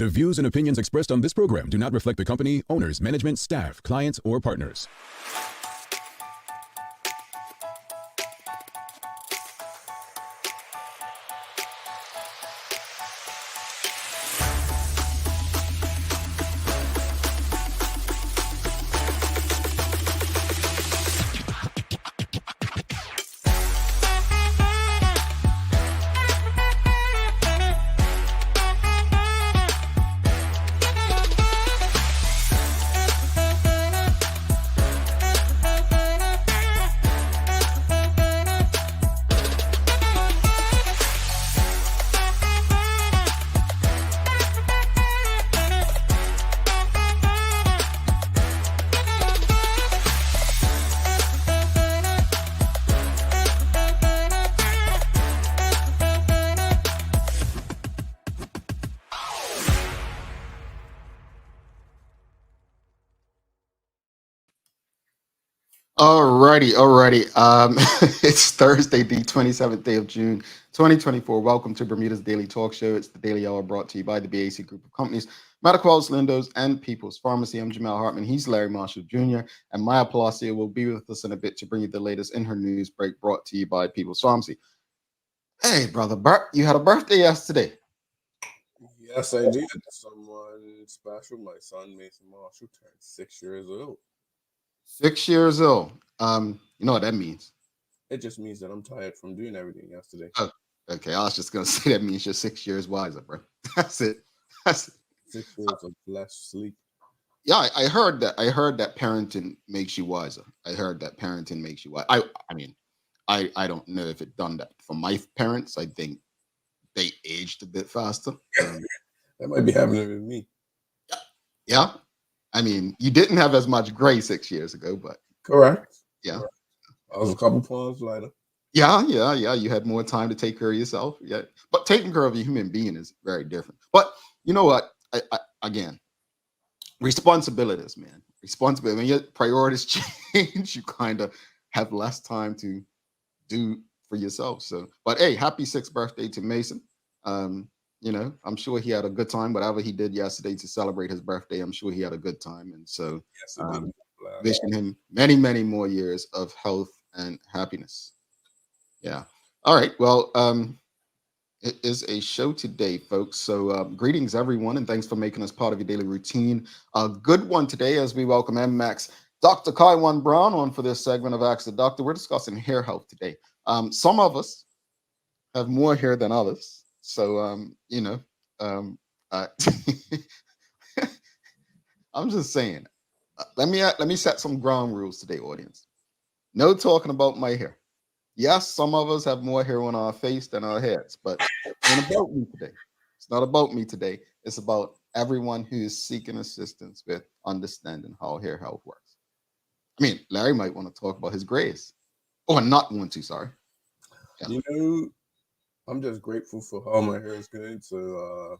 The views and opinions expressed on this program do not reflect the company, owners, management, staff, clients, or partners. Alrighty. It's Thursday, the 27th day of June, 2024. Welcome to Bermuda's Daily Talk Show. It's the Daily Hour brought to you by the BAC Group of Companies, Medical Lindos, and People's Pharmacy. I'm Jamal Hartman. He's Larry Marshall Jr. And Maya Palacio will be with us in a bit to bring you the latest in her news break brought to you by People's Pharmacy. Hey, brother Bert, you had a birthday yesterday. Yes, I did. Someone special. My son, Mason Marshall, turned 6 years old. 6 years old. You know what that means? It just means that I'm tired from doing everything yesterday. Oh, okay. I was just gonna say that means you're 6 years wiser, bro. That's it. 6 years of less sleep. Yeah, I heard that. I heard that parenting makes you wiser. I mean, I don't know if it done that for my parents. I think they aged a bit faster. That might be happening with me. Yeah. I mean, you didn't have as much gray 6 years ago, but correct. Yeah, correct. I was a couple pounds lighter. Yeah. You had more time to take care of yourself. Yeah, but taking care of a human being is very different. But you know what? Again, responsibilities, man. Responsibility. When your priorities change, you kind of have less time to do for yourself. So, but hey, happy 6th birthday to Mason. I'm sure he had a good time. Whatever he did yesterday to celebrate his birthday, I'm sure he had a good time. And so, wishing him many, many more years of health and happiness. Yeah. All right. Well, it is a show today, folks. So, greetings, everyone, and thanks for making us part of your daily routine. A good one today as we welcome NMAC's Dr. Kyjuan Brown on for this segment of Ask the Doctor. We're discussing hair health today. Some of us have more hair than others. So, I'm just saying, let me set some ground rules today, audience. No talking about my hair. Yes, some of us have more hair on our face than our heads, but it's not about me today. It's not about me today. It's about everyone who is seeking assistance with understanding how hair health works. I mean, Larry might want to talk about his grays. Or not want to, sorry. Yeah. I'm just grateful for how my hair is going. So,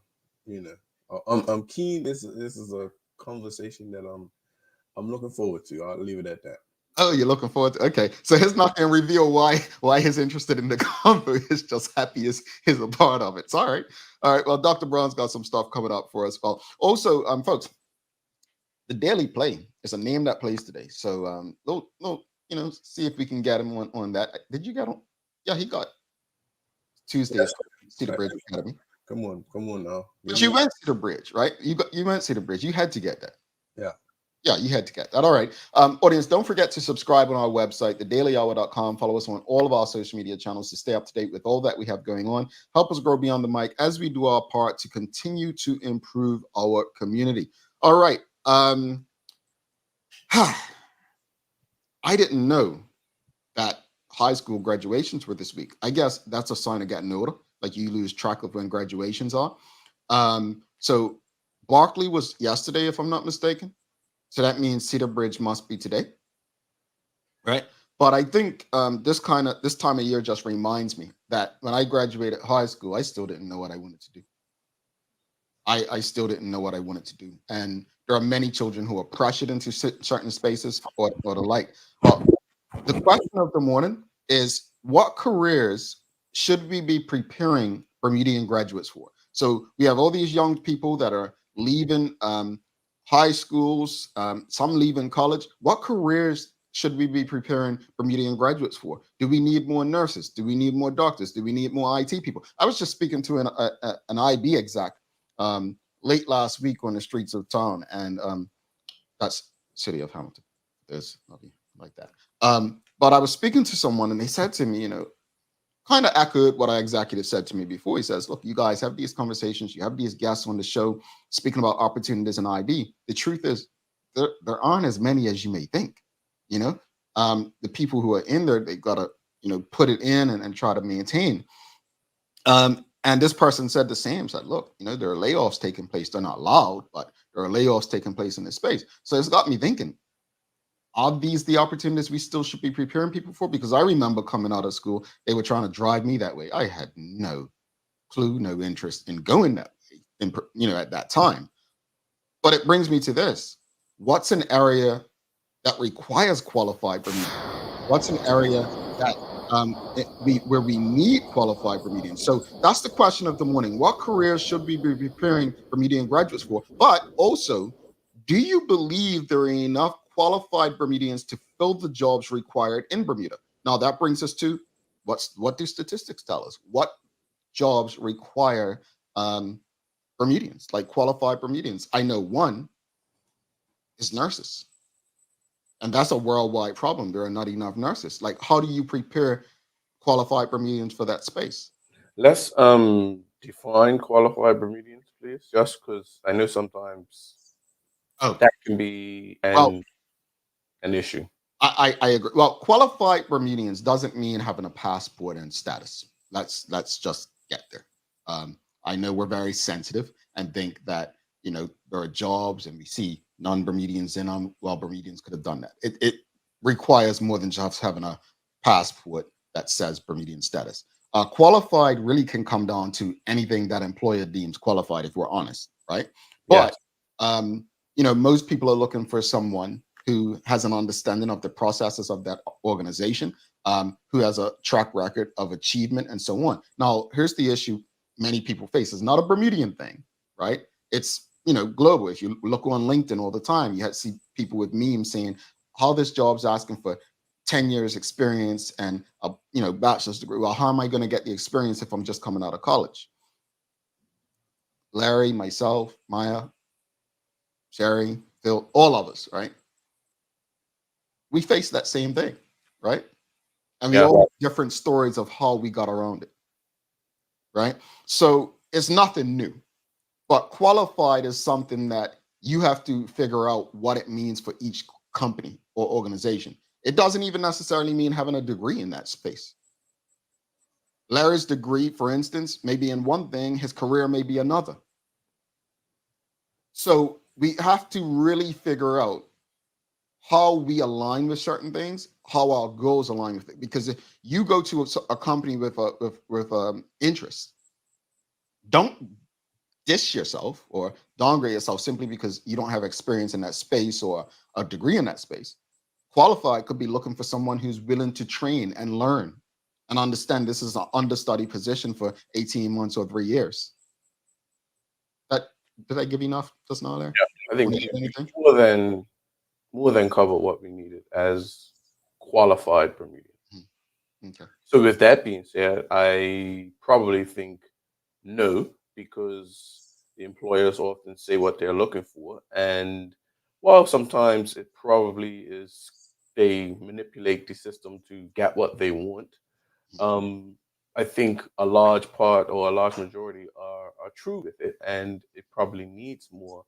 I'm keen. This is a conversation that I'm looking forward to. I'll leave it at that. Oh, you're looking forward to? Okay, so he's not going to reveal why he's interested in the convo. He's just happy he's a part of it. It's all right. Well, Dr. Brown's got some stuff coming up for us. Well, also, folks, the Daily Play is a name that plays today. So, see if we can get him on that. Did you get him? Yeah, he got Tuesday, Cedar Bridge Academy. Come on now. But you went Cedar Bridge, right? You went Cedar Bridge. You had to get that. Yeah, you had to get that. All right. Audience, don't forget to subscribe on our website, thedailyhour.com. Follow us on all of our social media channels to stay up to date with all that we have going on. Help us grow beyond the mic as we do our part to continue to improve our community. All right. I didn't know that high school graduations were this week. I guess that's a sign of getting older. Like you lose track of when graduations are. So Barkley was yesterday, if I'm not mistaken. So that means Cedar Bridge must be today, right? But I think this time of year just reminds me that when I graduated high school, I still didn't know what I wanted to do. I still didn't know what I wanted to do, and there are many children who are pressured into certain spaces or the like. The question of the morning is, what careers should we be preparing Bermudian graduates for? So we have all these young people that are leaving high schools, some leaving college. What careers should we be preparing Bermudian graduates for? Do we need more nurses? Do we need more doctors? Do we need more IT people? I was just speaking to an IB exec late last week on the streets of town, and that's city of Hamilton. There's nothing like that. But I was speaking to someone, and they said to me, kind of echoed what our executive said to me before. He says, look, you guys have these conversations, you have these guests on the show speaking about opportunities in IB. The truth is, there aren't as many as you may think. The people who are in there, they got to, put it in and try to maintain. And this person said the same, said, look, there are layoffs taking place. They're not loud, but there are layoffs taking place in this space. So it's got me thinking, are these the opportunities we still should be preparing people for? Because I remember coming out of school, they were trying to drive me that way. I had no clue, no interest in going that way, at that time. But it brings me to this. What's an area that requires qualified Bermudians? What's an area that where we need qualified Bermudians? So that's the question of the morning. What careers should we be preparing Bermudian graduates for? But also, do you believe there are enough qualified Bermudians to fill the jobs required in Bermuda? Now that brings us to what do statistics tell us? What jobs require Bermudians, like qualified Bermudians? I know one is nurses. And that's a worldwide problem. There are not enough nurses. Like, how do you prepare qualified Bermudians for that space? Let's define qualified Bermudians, please, just because I know sometimes that can be an issue. I agree. Well, qualified Bermudians doesn't mean having a passport and status. Let's just get there. I know we're very sensitive and think that there are jobs and we see non-Bermudians in them. Well, Bermudians could have done that. It requires more than just having a passport that says Bermudian status. Qualified really can come down to anything that employer deems qualified, if we're honest, right? But most people are looking for someone who has an understanding of the processes of that organization, who has a track record of achievement and so on. Now, here's the issue many people face. It's not a Bermudian thing, right? It's global. If you look on LinkedIn all the time, you see people with memes saying how this job's asking for 10 years experience and a bachelor's degree. Well, how am I going to get the experience if I'm just coming out of college? Larry, myself, Maya, Sherry, Phil, all of us, right? We face that same thing, right? And we all have different stories of how we got around it, right? So it's nothing new. But qualified is something that you have to figure out what it means for each company or organization. It doesn't even necessarily mean having a degree in that space. Larry's degree, for instance, may be in one thing, his career may be another. So we have to really figure out how we align with certain things, how our goals align with it. Because if you go to a company with interest, don't diss yourself or downgrade yourself simply because you don't have experience in that space or a degree in that space. Qualified could be looking for someone who's willing to train and learn and understand this is an understudy position for 18 months or 3 years. Did I give you enough just now there? Yeah, I think more than cover what we needed as qualified Bermudians. Okay. So with that being said, I probably think no, because the employers often say what they're looking for. And while sometimes it probably is they manipulate the system to get what they want, I think a large part or a large majority are true with it, and it probably needs more.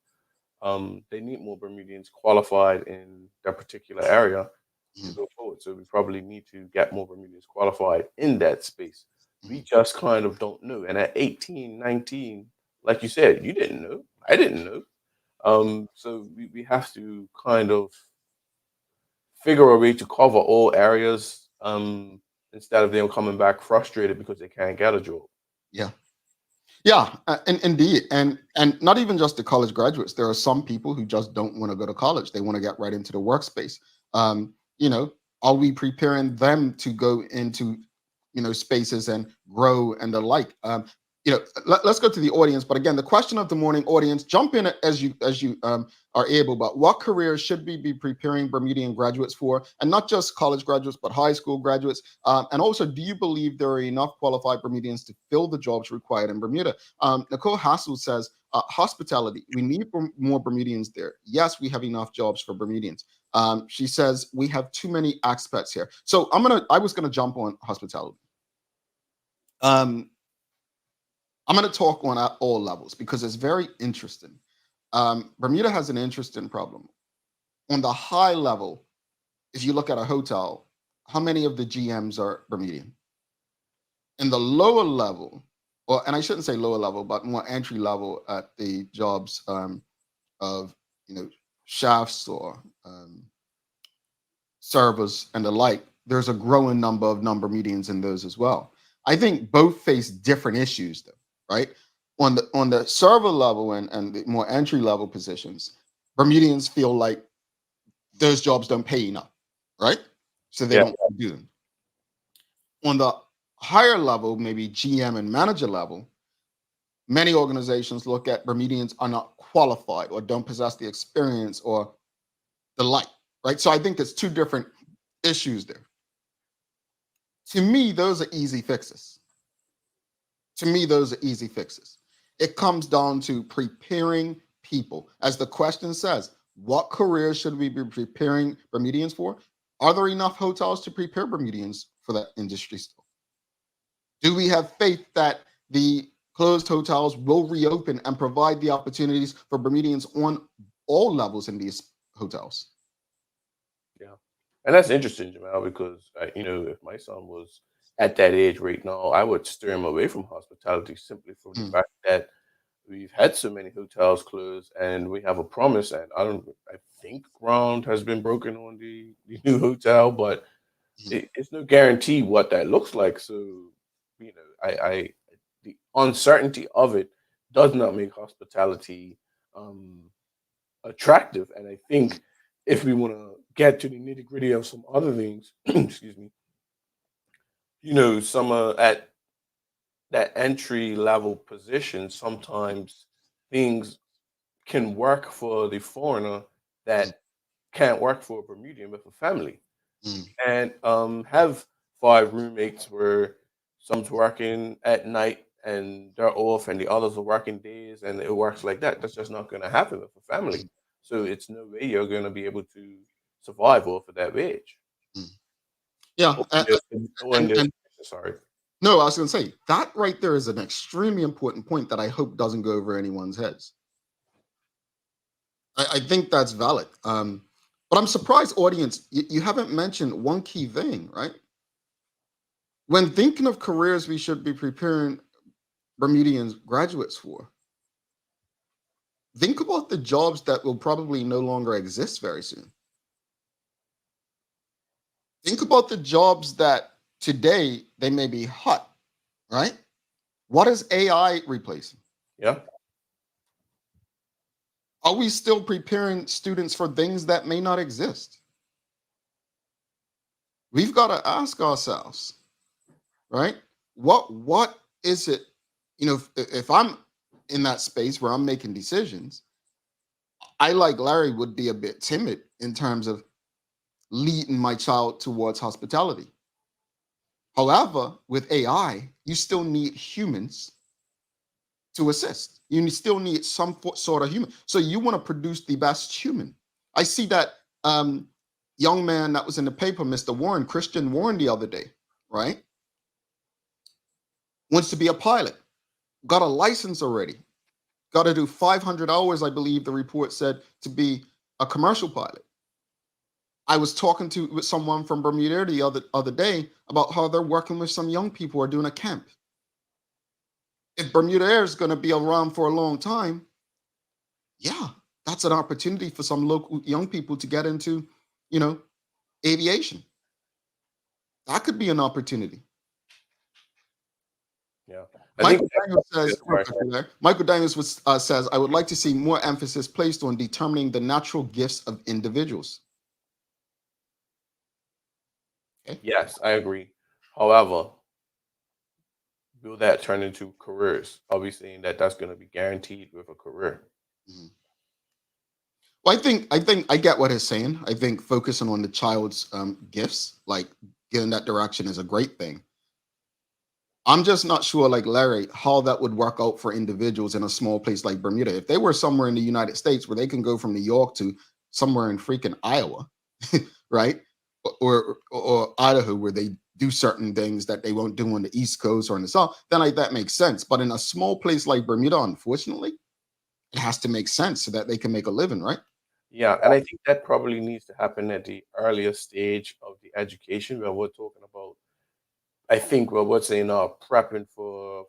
They need more Bermudians qualified in that particular area to go forward. So we probably need to get more Bermudians qualified in that space. We just kind of don't know. And at 18, 19, like you said, you didn't know. I didn't know. So we have to kind of figure a way to cover all areas instead of them coming back frustrated because they can't get a job. Yeah, and indeed, and not even just the college graduates. There are some people who just don't want to go to college. They want to get right into the workspace. Are we preparing them to go into spaces and grow and the like? let's go to the audience. But again, the question of the morning, audience, jump in as you are able. But what careers should we be preparing Bermudian graduates for, and not just college graduates, but high school graduates? And also, do you believe there are enough qualified Bermudians to fill the jobs required in Bermuda? Nicole Hassel says, hospitality. We need more Bermudians there. Yes, we have enough jobs for Bermudians. She says we have too many expats here. So I was gonna jump on hospitality. I'm going to talk on at all levels because it's very interesting. Bermuda has an interesting problem. On the high level, if you look at a hotel, how many of the GMs are Bermudian? In the lower level, and I shouldn't say lower level, but more entry level at the jobs of chefs or servers and the like, there's a growing number of non-Bermudians in those as well. I think both face different issues though. Right? On the server level and the more entry level positions, Bermudians feel like those jobs don't pay enough, right? So they don't do them. On the higher level, maybe GM and manager level, many organizations look at Bermudians are not qualified or don't possess the experience or the like, right? So I think there's two different issues there. To me, those are easy fixes. It comes down to preparing people. As the question says, what careers should we be preparing Bermudians for? Are there enough hotels to prepare Bermudians for that industry still? Do we have faith that the closed hotels will reopen and provide the opportunities for Bermudians on all levels in these hotels? Yeah. And that's interesting, Jamal, because, if my son was at that age right now, I would steer him away from hospitality simply from the fact that we've had so many hotels close and we have a promise. And I think ground has been broken on the new hotel, but it's no guarantee what that looks like. So, the uncertainty of it does not make hospitality attractive. And I think if we want to get to the nitty gritty of some other things, excuse me, some at that entry level position, sometimes things can work for the foreigner that can't work for a Bermudian with a family. And have 5 roommates where some's working at night and they're off and the others are working days and it works like that. That's just not going to happen with a family. So it's no way you're going to be able to survive off of that wage. Yeah. Sorry. No, I was going to say that right there is an extremely important point that I hope doesn't go over anyone's heads. I think that's valid. But I'm surprised, audience, you haven't mentioned one key thing, right? When thinking of careers we should be preparing Bermudian graduates for, think about the jobs that will probably no longer exist very soon. Think about the jobs that today they may be hot, right? What is AI replacing? Yeah. Are we still preparing students for things that may not exist? We've got to ask ourselves, right? What is it? If I'm in that space where I'm making decisions, I, like Larry, would be a bit timid in terms of leading my child towards hospitality. However, with AI, you still need humans to assist. You still need some sort of human. So you want to produce the best human. I see that young man that was in the paper, Mr. Warren, Christian Warren, the other day, right? Wants to be a pilot, got a license already, got to do 500 hours, I believe the report said, to be a commercial pilot. I was talking with someone from Bermuda the other day about how they're working with some young people who are doing a camp. If Bermuda Air is going to be around for a long time, yeah, that's an opportunity for some local young people to get into, aviation. That could be an opportunity. Yeah. Michael Daniels says, I would like to see more emphasis placed on determining the natural gifts of individuals. Okay. Yes, I agree. However, will that turn into careers? Are we saying that that's going to be guaranteed with a career? Mhm. Well, I think I get what he's saying. I think focusing on the child's gifts, like getting that direction, is a great thing. I'm just not sure, like Larry, how that would work out for individuals in a small place like Bermuda. If they were somewhere in the United States where they can go from New York to somewhere in freaking Iowa, right? Or Idaho, where they do certain things that they won't do on the East Coast or in the South, then like that makes sense. But in a small place like Bermuda, unfortunately, it has to make sense so that they can make a living, right? Yeah, and I think that probably needs to happen at the earlier stage of the education where we're talking about. I think we're what's saying prepping for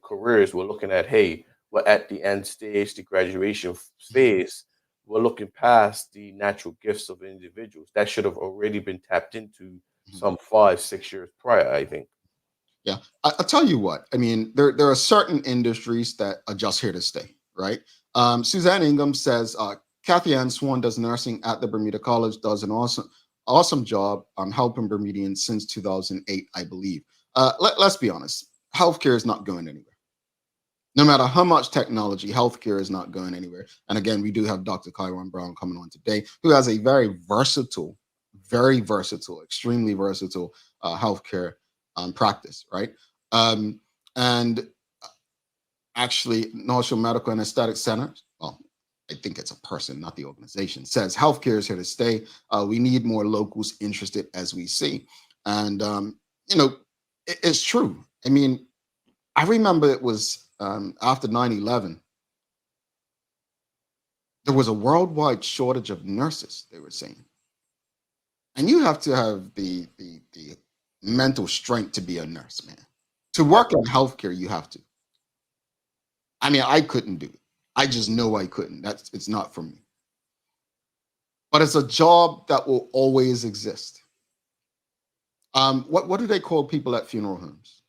careers. We're looking at, hey, we're at the end stage, the graduation phase. We're looking past the natural gifts of individuals that should have already been tapped into Mhm. some 5, 6 years prior. I think. Yeah, I'll tell you what. I mean, there are certain industries that are just here to stay, right? Suzanne Ingham says Kathy Ann Swan does nursing at the Bermuda College, does an awesome job helping Bermudians since 2008, I believe. Let's be honest, healthcare is not going anywhere. No matter how much technology, healthcare is not going anywhere. And again, we do have Dr. Kyjuan Brown coming on today, who has a very versatile, extremely versatile healthcare practice, right? Um, and actually, North Medical and Aesthetic Center, well, I think it's a person, not the organization, says healthcare is here to stay. We need more locals interested, as we see. And, you know, it's true. I mean, I remember it was after 9/11, there was a worldwide shortage of nurses, they were saying. And you have to have the mental strength to be a nurse, man. To Yeah. work in healthcare, you have to. I mean, I couldn't do it. I just know I couldn't. It's not for me. But it's a job that will always exist. What do they call people at funeral homes?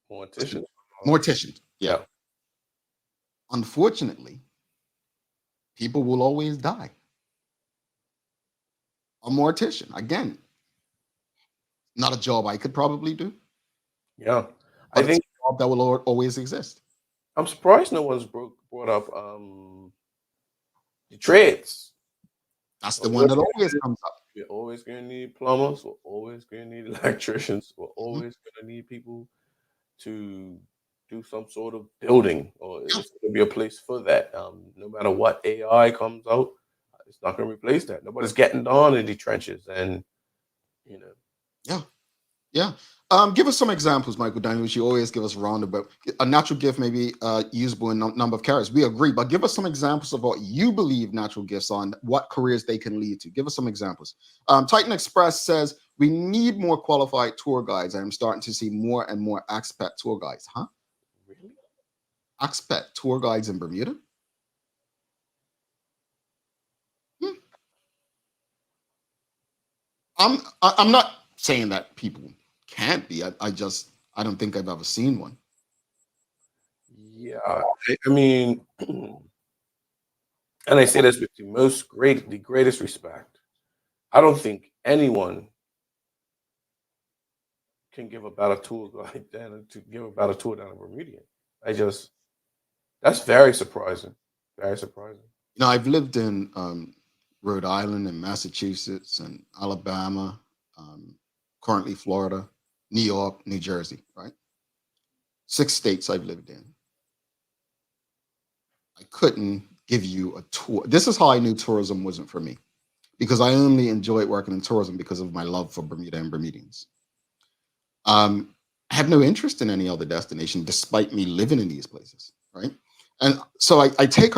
Mortician. Morticians. Yeah. Yeah. Unfortunately, people will always die. A mortician, again, not a job I could probably do, Yeah. I but it's think a job that will always exist. I'm surprised no one's brought up the trades. That's the Well, one that always comes up. we're always going to need plumbers. We're always going to need electricians. We're Mhm. always going to need people to do some sort of building, or Yeah, it's going to be a place for that. No matter what AI comes out, it's not going to replace that. Nobody's getting down in the trenches, and you know, yeah, yeah. Give us some examples, Michael Daniels. You always give us roundabout. A natural gift may be usable in number of carriers. We agree, but give us some examples of what you believe natural gifts are and what careers they can lead to. Give us some examples. Titan Express says we need more qualified tour guides. I'm starting to see more and more expat tour guides. Huh? really, Expat tour guides in Bermuda? Hmm. I'm not saying that people can't be. I don't think I've ever seen one. yeah. I mean, and I say this with the greatest respect. I don't think anyone can give a better tour like that to give a better tour than a Bermudian. I just That's very surprising. Very surprising. I've lived in Rhode Island and Massachusetts and Alabama, um, currently Florida, New York, New Jersey, right? 6 states I've lived in. I couldn't give you a tour. This is how I knew tourism wasn't for me because I only enjoyed working in tourism because of my love for Bermuda and Bermudians. I have no interest in any other destination despite me living in these places, right? And so I take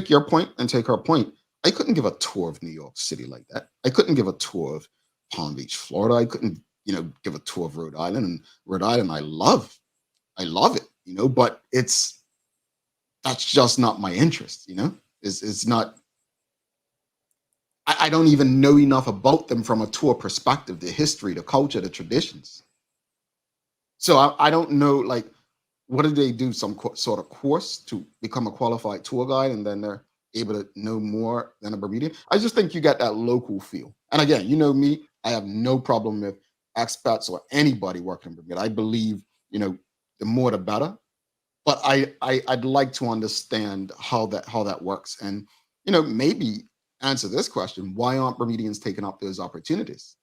your point and take her point. I couldn't give a tour of New York City like that. I couldn't give a tour of Palm Beach, Florida. I couldn't, give a tour of Rhode Island. And Rhode Island, I love it, but that's just not my interest, It's not. I don't even know enough about them from a tour perspective, the history, the culture, the traditions. So I don't know, like, what do they do? Some sort of course to become a qualified tour guide, and then they're able to know more than a Bermudian. I just think you get that local feel. And again, you know me, I have no problem with expats or anybody working in Bermuda. I believe, the more the better. But I'd like to understand how that works, and maybe answer this question: why aren't Bermudians taking up those opportunities?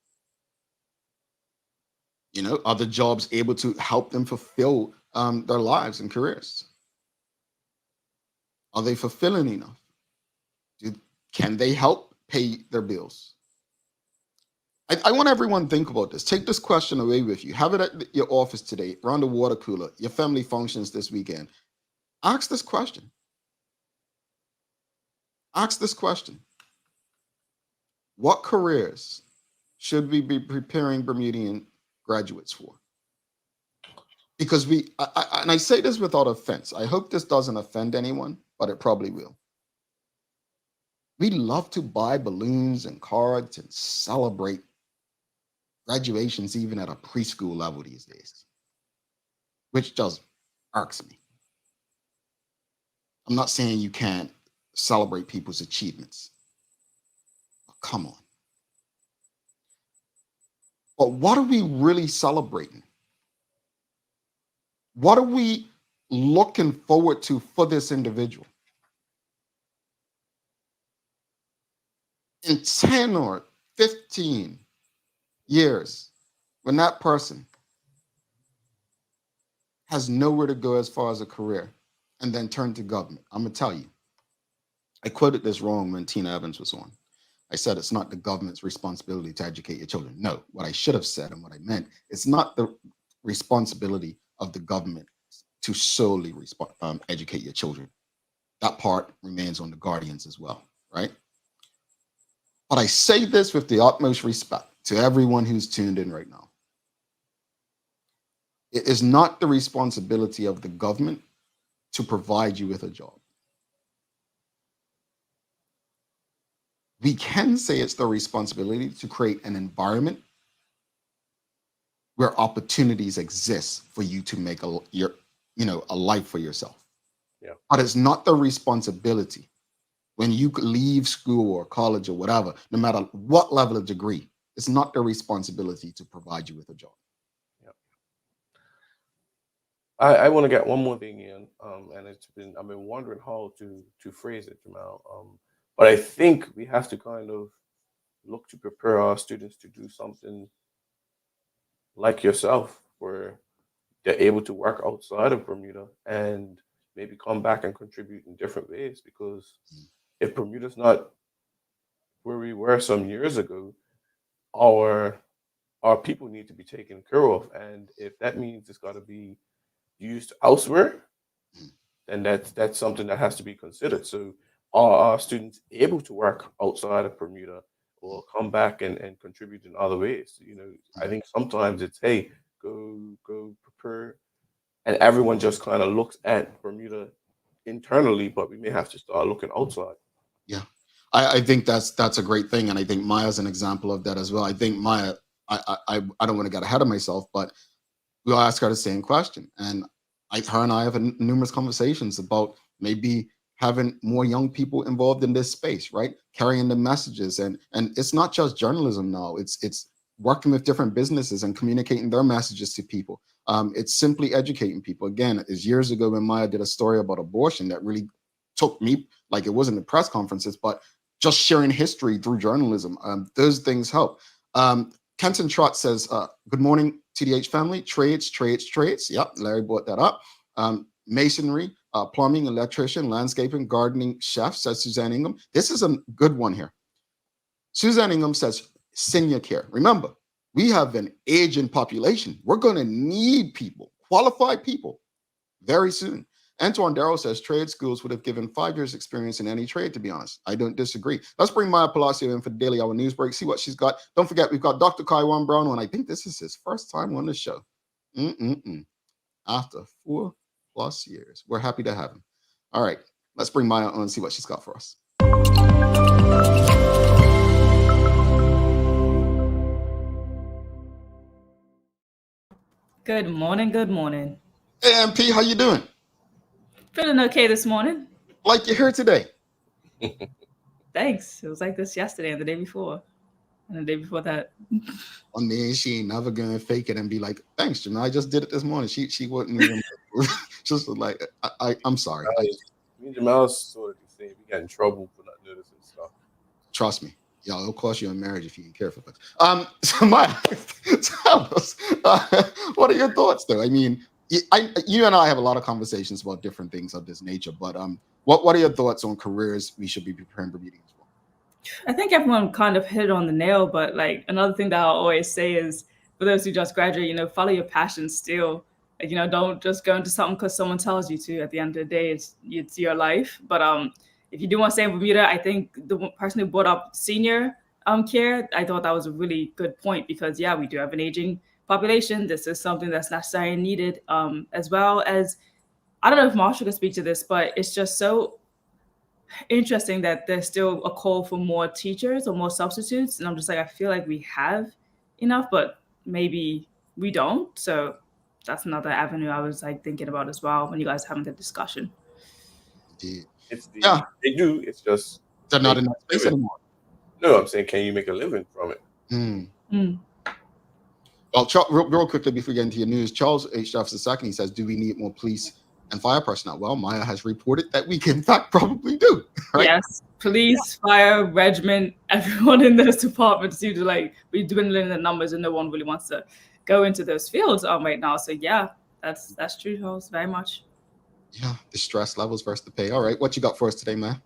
Are the jobs able to help them fulfill their lives and careers? Are they fulfilling enough? Can they help pay their bills? I want everyone to think about this. Take this question away with you. Have it at your office today, around the water cooler, your family functions this weekend. Ask this question. Ask this question. What careers should we be preparing Bermudian graduates for? Because and I say this without offense. I hope this doesn't offend anyone, but it probably will. We love to buy balloons and cards and celebrate graduations even at a preschool level these days, which just irks me. I'm not saying you can't celebrate people's achievements. But come on. But what are we really celebrating? What are we looking forward to for this individual? In 10 or 15 years, when that person has nowhere to go as far as a career and then turn to government, I'm going to tell you, I quoted this wrong when Tina Evans was on. I said it's not the government's responsibility to educate your children. No, what I should have said and what I meant, it's not the responsibility of the government to solely educate your children. That part remains on the guardians as well, right? But I say this with the utmost respect to everyone who's tuned in right now. It is not the responsibility of the government to provide you with a job. We can say it's the responsibility to create an environment where opportunities exist for you to make a life for yourself. Yeah. But it's not the responsibility when you leave school or college or whatever, no matter what level of degree, it's not their responsibility to provide you with a job. Yeah. I want to get one more thing in, and I've been wondering how to phrase it, Jamal. But I think we have to kind of look to prepare our students to do something like yourself, where they're able to work outside of Bermuda and maybe come back and contribute in different ways. Because if Bermuda's not where we were some years ago, our people need to be taken care of, and if that means it's got to be used elsewhere, then that's something that has to be considered. So are our students able to work outside of Bermuda or come back and contribute in other ways? I think sometimes it's, hey, go prepare, and everyone just kind of looks at Bermuda internally, but we may have to start looking outside. Yeah, I think that's a great thing, and I think Maya's an example of that as well. I think Maya, I don't want to get ahead of myself, but we'll ask her the same question, and her and I have numerous conversations about maybe having more young people involved in this space, right? Carrying the messages, and it's not just journalism now. It's working with different businesses and communicating their messages to people. It's simply educating people. Again, it's years ago when Maya did a story about abortion that really took me, like, it wasn't the press conferences, but just sharing history through journalism. Those things help. Kenton Trott says, good morning, TDH family. Trades. Yep, Larry brought that up. Masonry, plumbing, electrician, landscaping, gardening, chef, says Suzanne Ingham. This is a good one here. Suzanne Ingham says senior care. Remember, we have an aging population. We're going to need people, qualified people, very soon. Antoine Darrow says trade schools would have given 5 years experience in any trade, to be honest. I don't disagree. Let's bring Maya Palacio in for the Daily Hour News Break, see what she's got. Don't forget, we've got Dr. Kyjuan Brown on. I think this is his first time on the show. After 4+ years. We're happy to have him. All right, let's bring Maya on and see what she's got for us. Good morning. Hey, MP, how you doing? Feeling okay this morning. Like you're here today. Thanks. It was like this yesterday and the day before. And the day before that. On me, she ain't never gonna fake it and be like, "Thanks, Jamel. I just did it this morning." She wouldn't even. Just like, I'm sorry. Me and Jamal sort of the same. We got in trouble for not noticing stuff. Trust me, y'all. It'll cost you in marriage if you ain't careful. So Maya, tell us, what are your thoughts, though? I mean, you and I have a lot of conversations about different things of this nature, but what are your thoughts on careers we should be preparing Bermudians for? I think everyone kind of hit it on the nail, but like another thing that I always say is for those who just graduate, follow your passion still. Like, don't just go into something because someone tells you to. At the end of the day, it's your life. But if you do want to stay in Bermuda, I think the person who brought up senior care, I thought that was a really good point because yeah, we do have an aging population. This is something that's necessary and needed, as well as I don't know if Marshall can speak to this, but it's just so interesting that there's still a call for more teachers or more substitutes. And I'm just like, I feel like we have enough, but maybe we don't. So that's another avenue I was like thinking about as well when you guys having the discussion. Indeed. They do. It's just they're not in that space anymore. No, I'm saying, can you make a living from it? Well, real quickly before we get into your news, Charles H. Jefferson II, he says, "Do we need more police and fire personnel?" Well, Maya has reported that we can, in fact, probably do. Right? Yes, police, fire, regiment, everyone in those departments seem to like be dwindling the numbers, and no one really wants to go into those fields right now. So yeah, that's true, Charles, very much. Yeah, the stress levels versus the pay. All right, what you got for us today, man?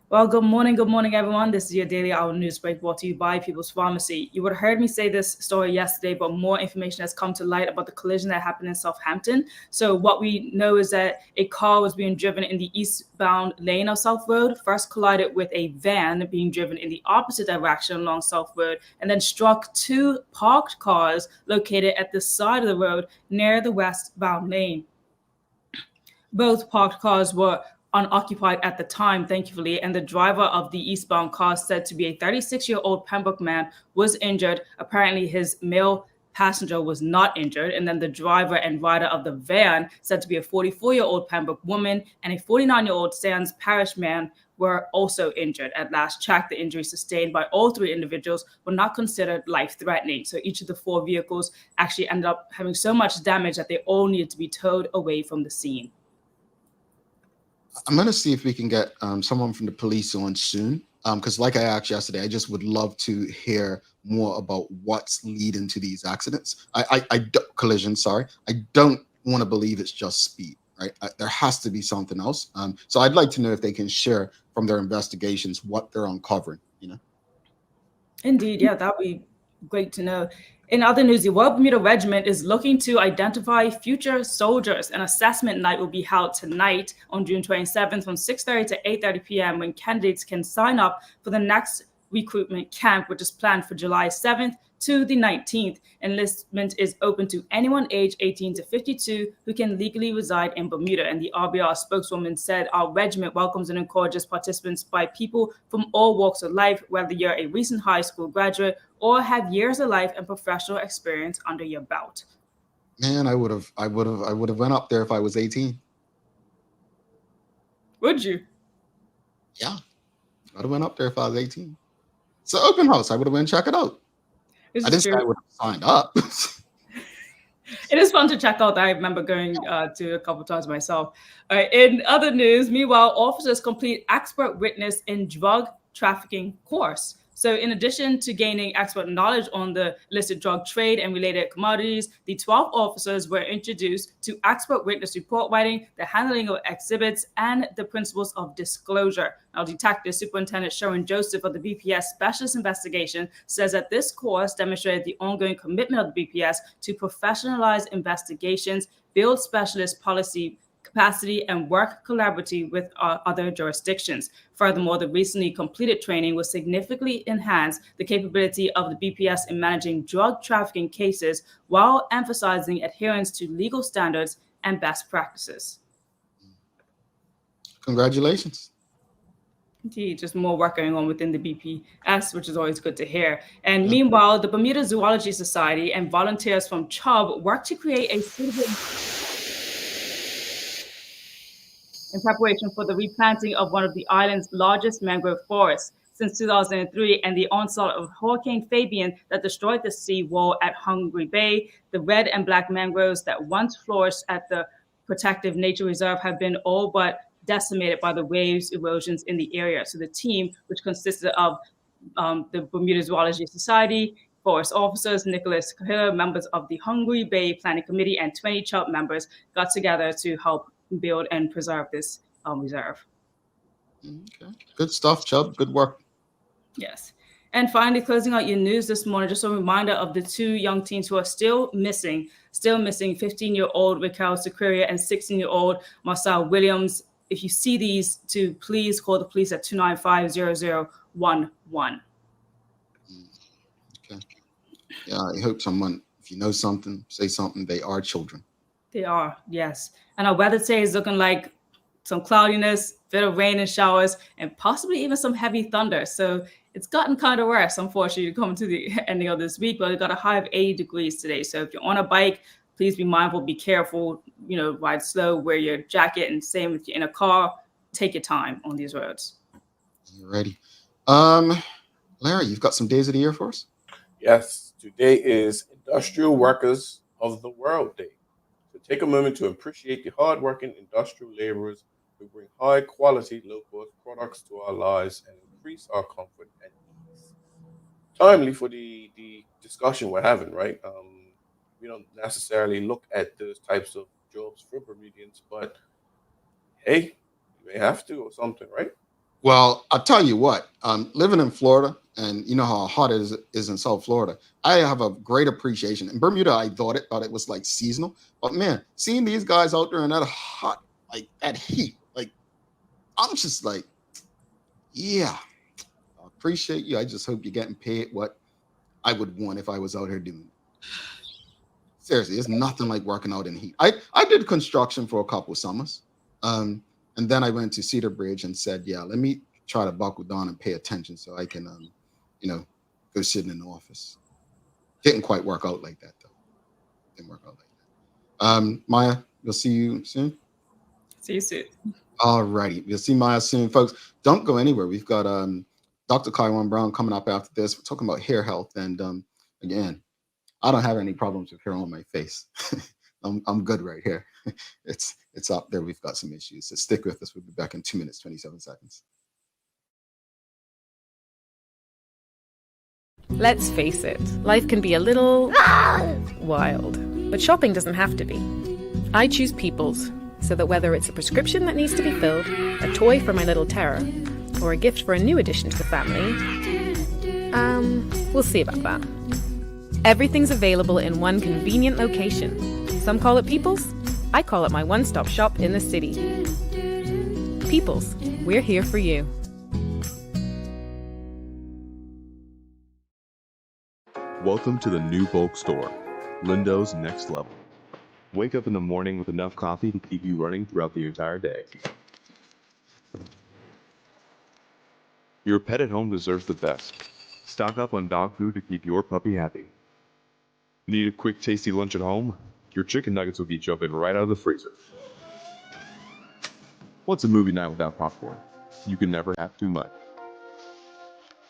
Well, good morning, everyone. This is your Daily Hour News Break brought to you by People's Pharmacy. You would have heard me say this story yesterday, but more information has come to light about the collision that happened in Southampton. So what we know is that a car was being driven in the eastbound lane of South Road, first collided with a van being driven in the opposite direction along South Road, and then struck two parked cars located at the side of the road near the westbound lane. Both parked cars were unoccupied at the time, thankfully, and the driver of the eastbound car, said to be a 36-year-old Pembroke man, was injured. Apparently, his male passenger was not injured. And then the driver and rider of the van, said to be a 44-year-old Pembroke woman and a 49-year-old Sands Parish man, were also injured. At last check, the injuries sustained by all three individuals were not considered life-threatening. So each of the four vehicles actually ended up having so much damage that they all needed to be towed away from the scene. I'm going to see if we can get someone from the police on soon. Because like I asked yesterday, I just would love to hear more about what's leading to these accidents. Collisions, sorry. I don't want to believe it's just speed, right? There has to be something else. So I'd like to know if they can share from their investigations what they're uncovering, Indeed, yeah, that'd be great to know. In other news, the Royal Bermuda Regiment is looking to identify future soldiers. An assessment night will be held tonight on June 27th from 6:30 to 8:30 p.m. when candidates can sign up for the next recruitment camp, which is planned for July 7th to the 19th. Enlistment is open to anyone aged 18 to 52 who can legally reside in Bermuda. And the RBR spokeswoman said, "Our regiment welcomes and encourages participants by people from all walks of life, whether you're a recent high school graduate or have years of life and professional experience under your belt." Man, I would have went up there if I was 18. Would you? Yeah, I'd have went up there if I was 18. It's an open house. I would have went and check it out. I didn't say I would have signed up. It is fun to check out. I remember going to a couple of times myself. In other news, meanwhile, officers complete expert witness in drug trafficking course. So in addition to gaining expert knowledge on the illicit drug trade and related commodities, the 12 officers were introduced to expert witness report writing, the handling of exhibits, and the principles of disclosure. Now, Detective Superintendent Sharon Joseph of the BPS Specialist Investigation says that this course demonstrated the ongoing commitment of the BPS to professionalize investigations, build specialist policy capacity, and work collaboratively with other jurisdictions. Furthermore, the recently completed training will significantly enhance the capability of the BPS in managing drug trafficking cases while emphasizing adherence to legal standards and best practices. Congratulations. Indeed, just more work going on within the BPS, which is always good to hear. And meanwhile, the Bermuda Zoology Society and volunteers from Chubb work to create a suitable in preparation for the replanting of one of the island's largest mangrove forests. since 2003, and the onslaught of Hurricane Fabian that destroyed the seawall at Hungary Bay, the red and black mangroves that once flourished at the protective nature reserve have been all but decimated by the waves erosions in the area. So the team, which consisted of the Bermuda Zoology Society, forest officers, Nicholas Cahilla, members of the Hungary Bay Planning Committee, and 20 CHUP members got together to help build and preserve this reserve. Okay. Good stuff, Chubb. Good work. Yes. And finally, closing out your news this morning, just a reminder of the two young teens who are still missing 15-year-old Raquel Sequeira and 16-year-old Marcel Williams. If you see these two, please call the police at 295-0011. Okay. Yeah, I hope someone, if you know something, say something. They are children. They are, yes. And our weather today is looking like some cloudiness, bit of rain and showers, and possibly even some heavy thunder. So it's gotten kind of worse, unfortunately, to come to the ending of this week, but we got a high of 80 degrees today. So if you're on a bike, please be mindful, be careful, ride slow, wear your jacket, and same if you're in a car, take your time on these roads. You ready? Larry, you've got some days of the year for us? Yes, today is Industrial Workers of the World Day. So take a moment to appreciate the hardworking industrial laborers who bring high quality, low cost products to our lives and increase our comfort and ease. Timely for the discussion we're having, right? We don't necessarily look at those types of jobs for Bermudians, but hey, you may have to or something, right? Well, I'll tell you what, living in Florida, and you know how hot it is in South Florida, I have a great appreciation. In Bermuda, I thought it was like seasonal. But man, seeing these guys out there in that hot, like that heat, like I'm just like, yeah, I appreciate you. I just hope you're getting paid what I would want if I was out here doing it. Seriously, it's nothing like working out in the heat. I did construction for a couple of summers. And then I went to Cedar Bridge and said, yeah, let me try to buckle down and pay attention so I can, go sit in an office. Didn't quite work out like that, though. Didn't work out like that. Maya, we'll see you soon. See you soon. All righty. We'll see Maya soon, folks. Don't go anywhere. We've got Dr. Kyjuan Brown coming up after this. We're talking about hair health. And again, I don't have any problems with hair on my face. I'm good right here. It's up there. We've got some issues. So stick with us. We'll be back in 2 minutes, 27 seconds. Let's face it, life can be a little wild, but shopping doesn't have to be. I choose People's, so that whether it's a prescription that needs to be filled, a toy for my little terror, or a gift for a new addition to the family, we'll see about that. Everything's available in one convenient location. Some call it People's. I call it my one-stop shop in the city. People's, we're here for you. Welcome to the new bulk store, Lindo's Next Level. Wake up in the morning with enough coffee to keep you running throughout the entire day. Your pet at home deserves the best. Stock up on dog food to keep your puppy happy. Need a quick tasty lunch at home? Your chicken nuggets will be jumping right out of the freezer. What's a movie night without popcorn? You can never have too much.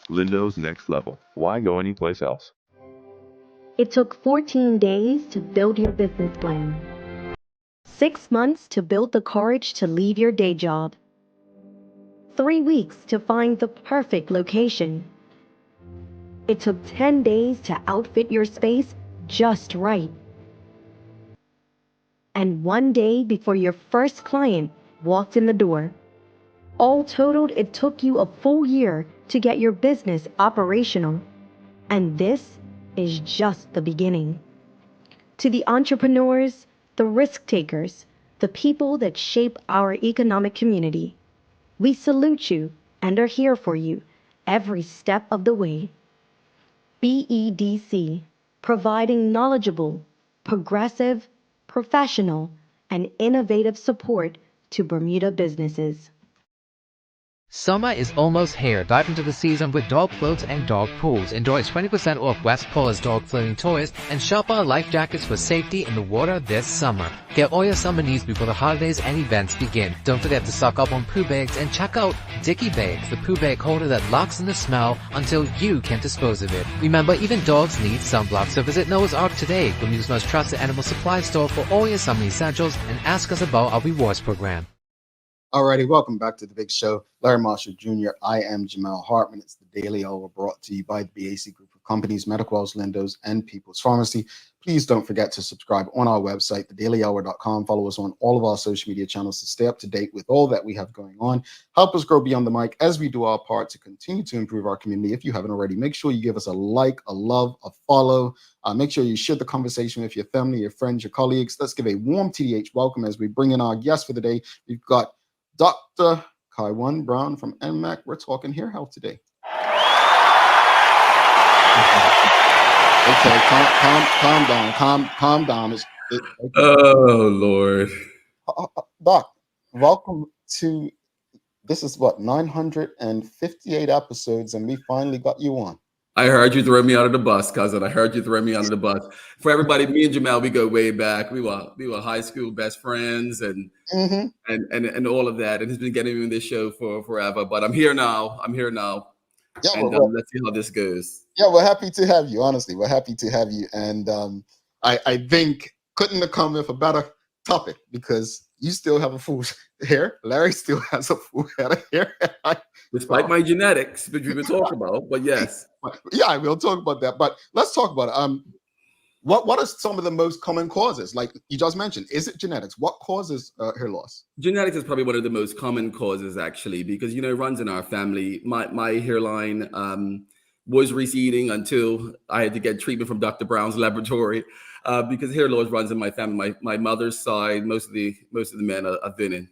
Lindo's Next Level. Why go anyplace else? It took 14 days to build your business plan. 6 months to build the courage to leave your day job. 3 weeks to find the perfect location. It took 10 days to outfit your space just right. And 1 day before your first client walked in the door. All totaled, it took you a full year to get your business operational. And this is just the beginning. To the entrepreneurs, the risk takers, the people that shape our economic community, we salute you and are here for you every step of the way. BEDC, providing knowledgeable, progressive, professional, and innovative support to Bermuda businesses. Summer is almost here. Dive into the season with dog floats and dog pools. Enjoy 20% off West Pola's dog floating toys and shop our life jackets for safety in the water this summer. Get all your summer needs before the holidays and events begin. Don't forget to stock up on poo bags and check out Dicky Bags, the poo bag holder that locks in the smell until you can't dispose of it. Remember, even dogs need sunblock, so visit Noah's Ark today, Bermuda's most trusted animal supply store for all your summer essentials, and ask us about our rewards program. Alrighty, welcome back to the big show. Larry Marshall Jr. I am Jamal Hartman. It's the Daily Hour brought to you by the BAC Group of Companies, Medical Wells, Lindos, and People's Pharmacy. Please don't forget to subscribe on our website, thedailyhour.com. Follow us on all of our social media channels to stay up to date with all that we have going on. Help us grow beyond the mic as we do our part to continue to improve our community. If you haven't already, make sure you give us a like, a love, a follow. Make sure you share the conversation with your family, your friends, your colleagues. Let's give a warm TDH welcome as we bring in our guest for the day. We've got Dr. Kyjuan Brown from NMAC. We're talking hair health today. Okay, calm down. Okay. Oh, Lord. Doc, welcome to, this is what, 958 episodes, and we finally got you on. I heard you throw me under the bus, cousin. I heard you throw me under the bus. For everybody, me and Jamal, we go way back. We were high school best friends and all of that. And he's been getting me in this show for forever. But I'm here now. Yeah, and let's see how this goes. Yeah, we're happy to have you. Honestly, we're happy to have you. And I think couldn't have come with a better topic because you still have a full hair. Larry still has a full head of hair. Despite my genetics, which we will talk about, but yes. Yeah, we'll talk about that. But let's talk about it. What are some of the most common causes? Like you just mentioned, is it genetics? What causes hair loss? Genetics is probably one of the most common causes, actually, because it runs in our family. My hairline was receding until I had to get treatment from Dr. Brown's laboratory because hair loss runs in my family. My mother's side, most of the men are thinning,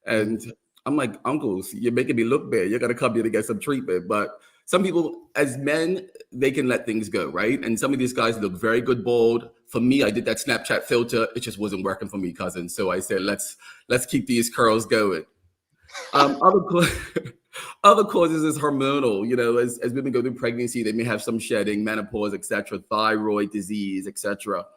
and I'm like, uncles, you're making me look bad. You got to come here to get some treatment. But some people, as men, they can let things go, right? And some of these guys look very good bald. For me, I did that Snapchat filter. It just wasn't working for me, cousin. So I said, let's keep these curls going. Other causes is hormonal. As women go through pregnancy, they may have some shedding, menopause, etc., thyroid disease, etc.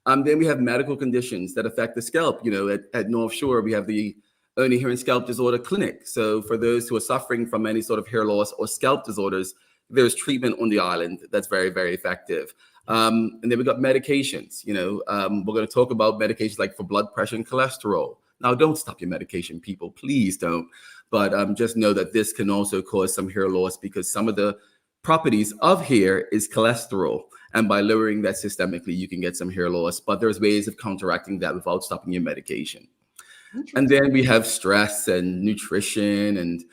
Then we have medical conditions that affect the scalp. At North Shore, we have the Only Hair and Scalp Disorder Clinic. So for those who are suffering from any sort of hair loss or scalp disorders, there's treatment on the island that's very, very effective. And then we've got medications. We're going to talk about medications like for blood pressure and cholesterol. Now, don't stop your medication, people. Please don't. But just know that this can also cause some hair loss because some of the properties of hair is cholesterol. And by lowering that systemically, you can get some hair loss. But there's ways of counteracting that without stopping your medication. And then we have stress and nutrition and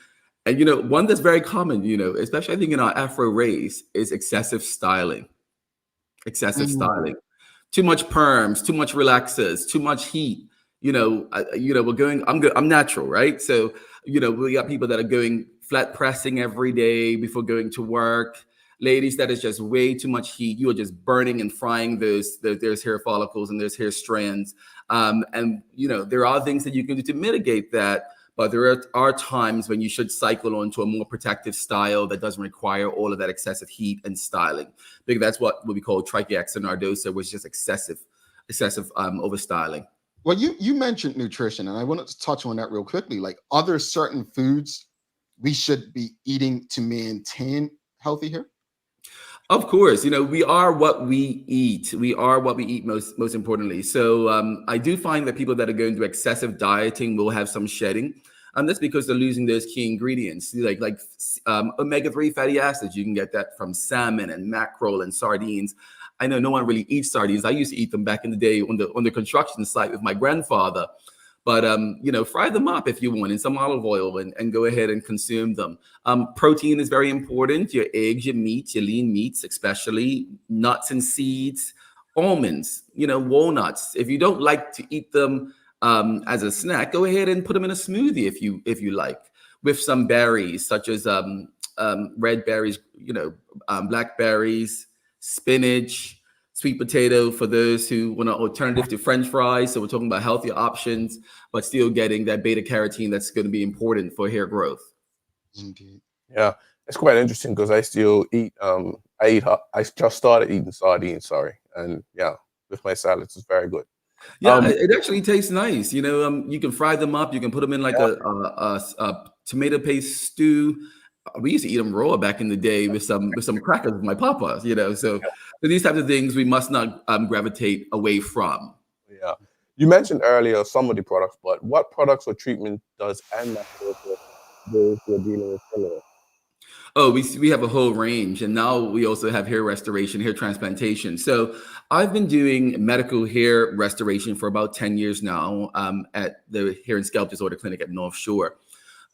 one that's very common, especially I think in our Afro race is excessive styling. Styling. Too much perms, too much relaxers, too much heat. I'm natural, right? So, we got people that are going flat pressing every day before going to work. Ladies, that is just way too much heat. You are just burning and frying those hair follicles and those hair strands. There are things that you can do to mitigate that, but there are times when you should cycle on to a more protective style that doesn't require all of that excessive heat and styling. Because that's what we call trichoexia nodosa, which is just excessive overstyling. Well, you mentioned nutrition, and I wanted to touch on that real quickly. Like, are there certain foods we should be eating to maintain healthy hair? Of course, we are what we eat. We are what we eat most importantly. So I do find that people that are going through excessive dieting will have some shedding. And that's because they're losing those key ingredients, like omega-3 fatty acids. You can get that from salmon and mackerel and sardines. I know no one really eats sardines. I used to eat them back in the day on the construction site with my grandfather. But, fry them up if you want in some olive oil and go ahead and consume them. Protein is very important. Your eggs, your meats, your lean meats, especially nuts and seeds, almonds, walnuts. If you don't like to eat them as a snack, go ahead and put them in a smoothie if you like, with some berries such as red berries, blackberries, spinach, sweet potato for those who want an alternative to French fries. So we're talking about healthier options, but still getting that beta carotene that's going to be important for hair growth. Indeed. Yeah, it's quite interesting because I still eat. I just started eating sardines. Sorry, and yeah, with my salads, it's very good. Yeah, it actually tastes nice. You can fry them up. You can put them in like Yeah. a tomato paste stew. We used to eat them raw back in the day with some crackers with my papa. So these types of things we must not gravitate away from. Yeah. You mentioned earlier some of the products, but what products or treatment does NMAC offer those who are dealing with hair loss? Oh, we have a whole range, and now we also have hair restoration, hair transplantation. So I've been doing medical hair restoration for about 10 years now at the Hair and Scalp Disorder Clinic at North Shore.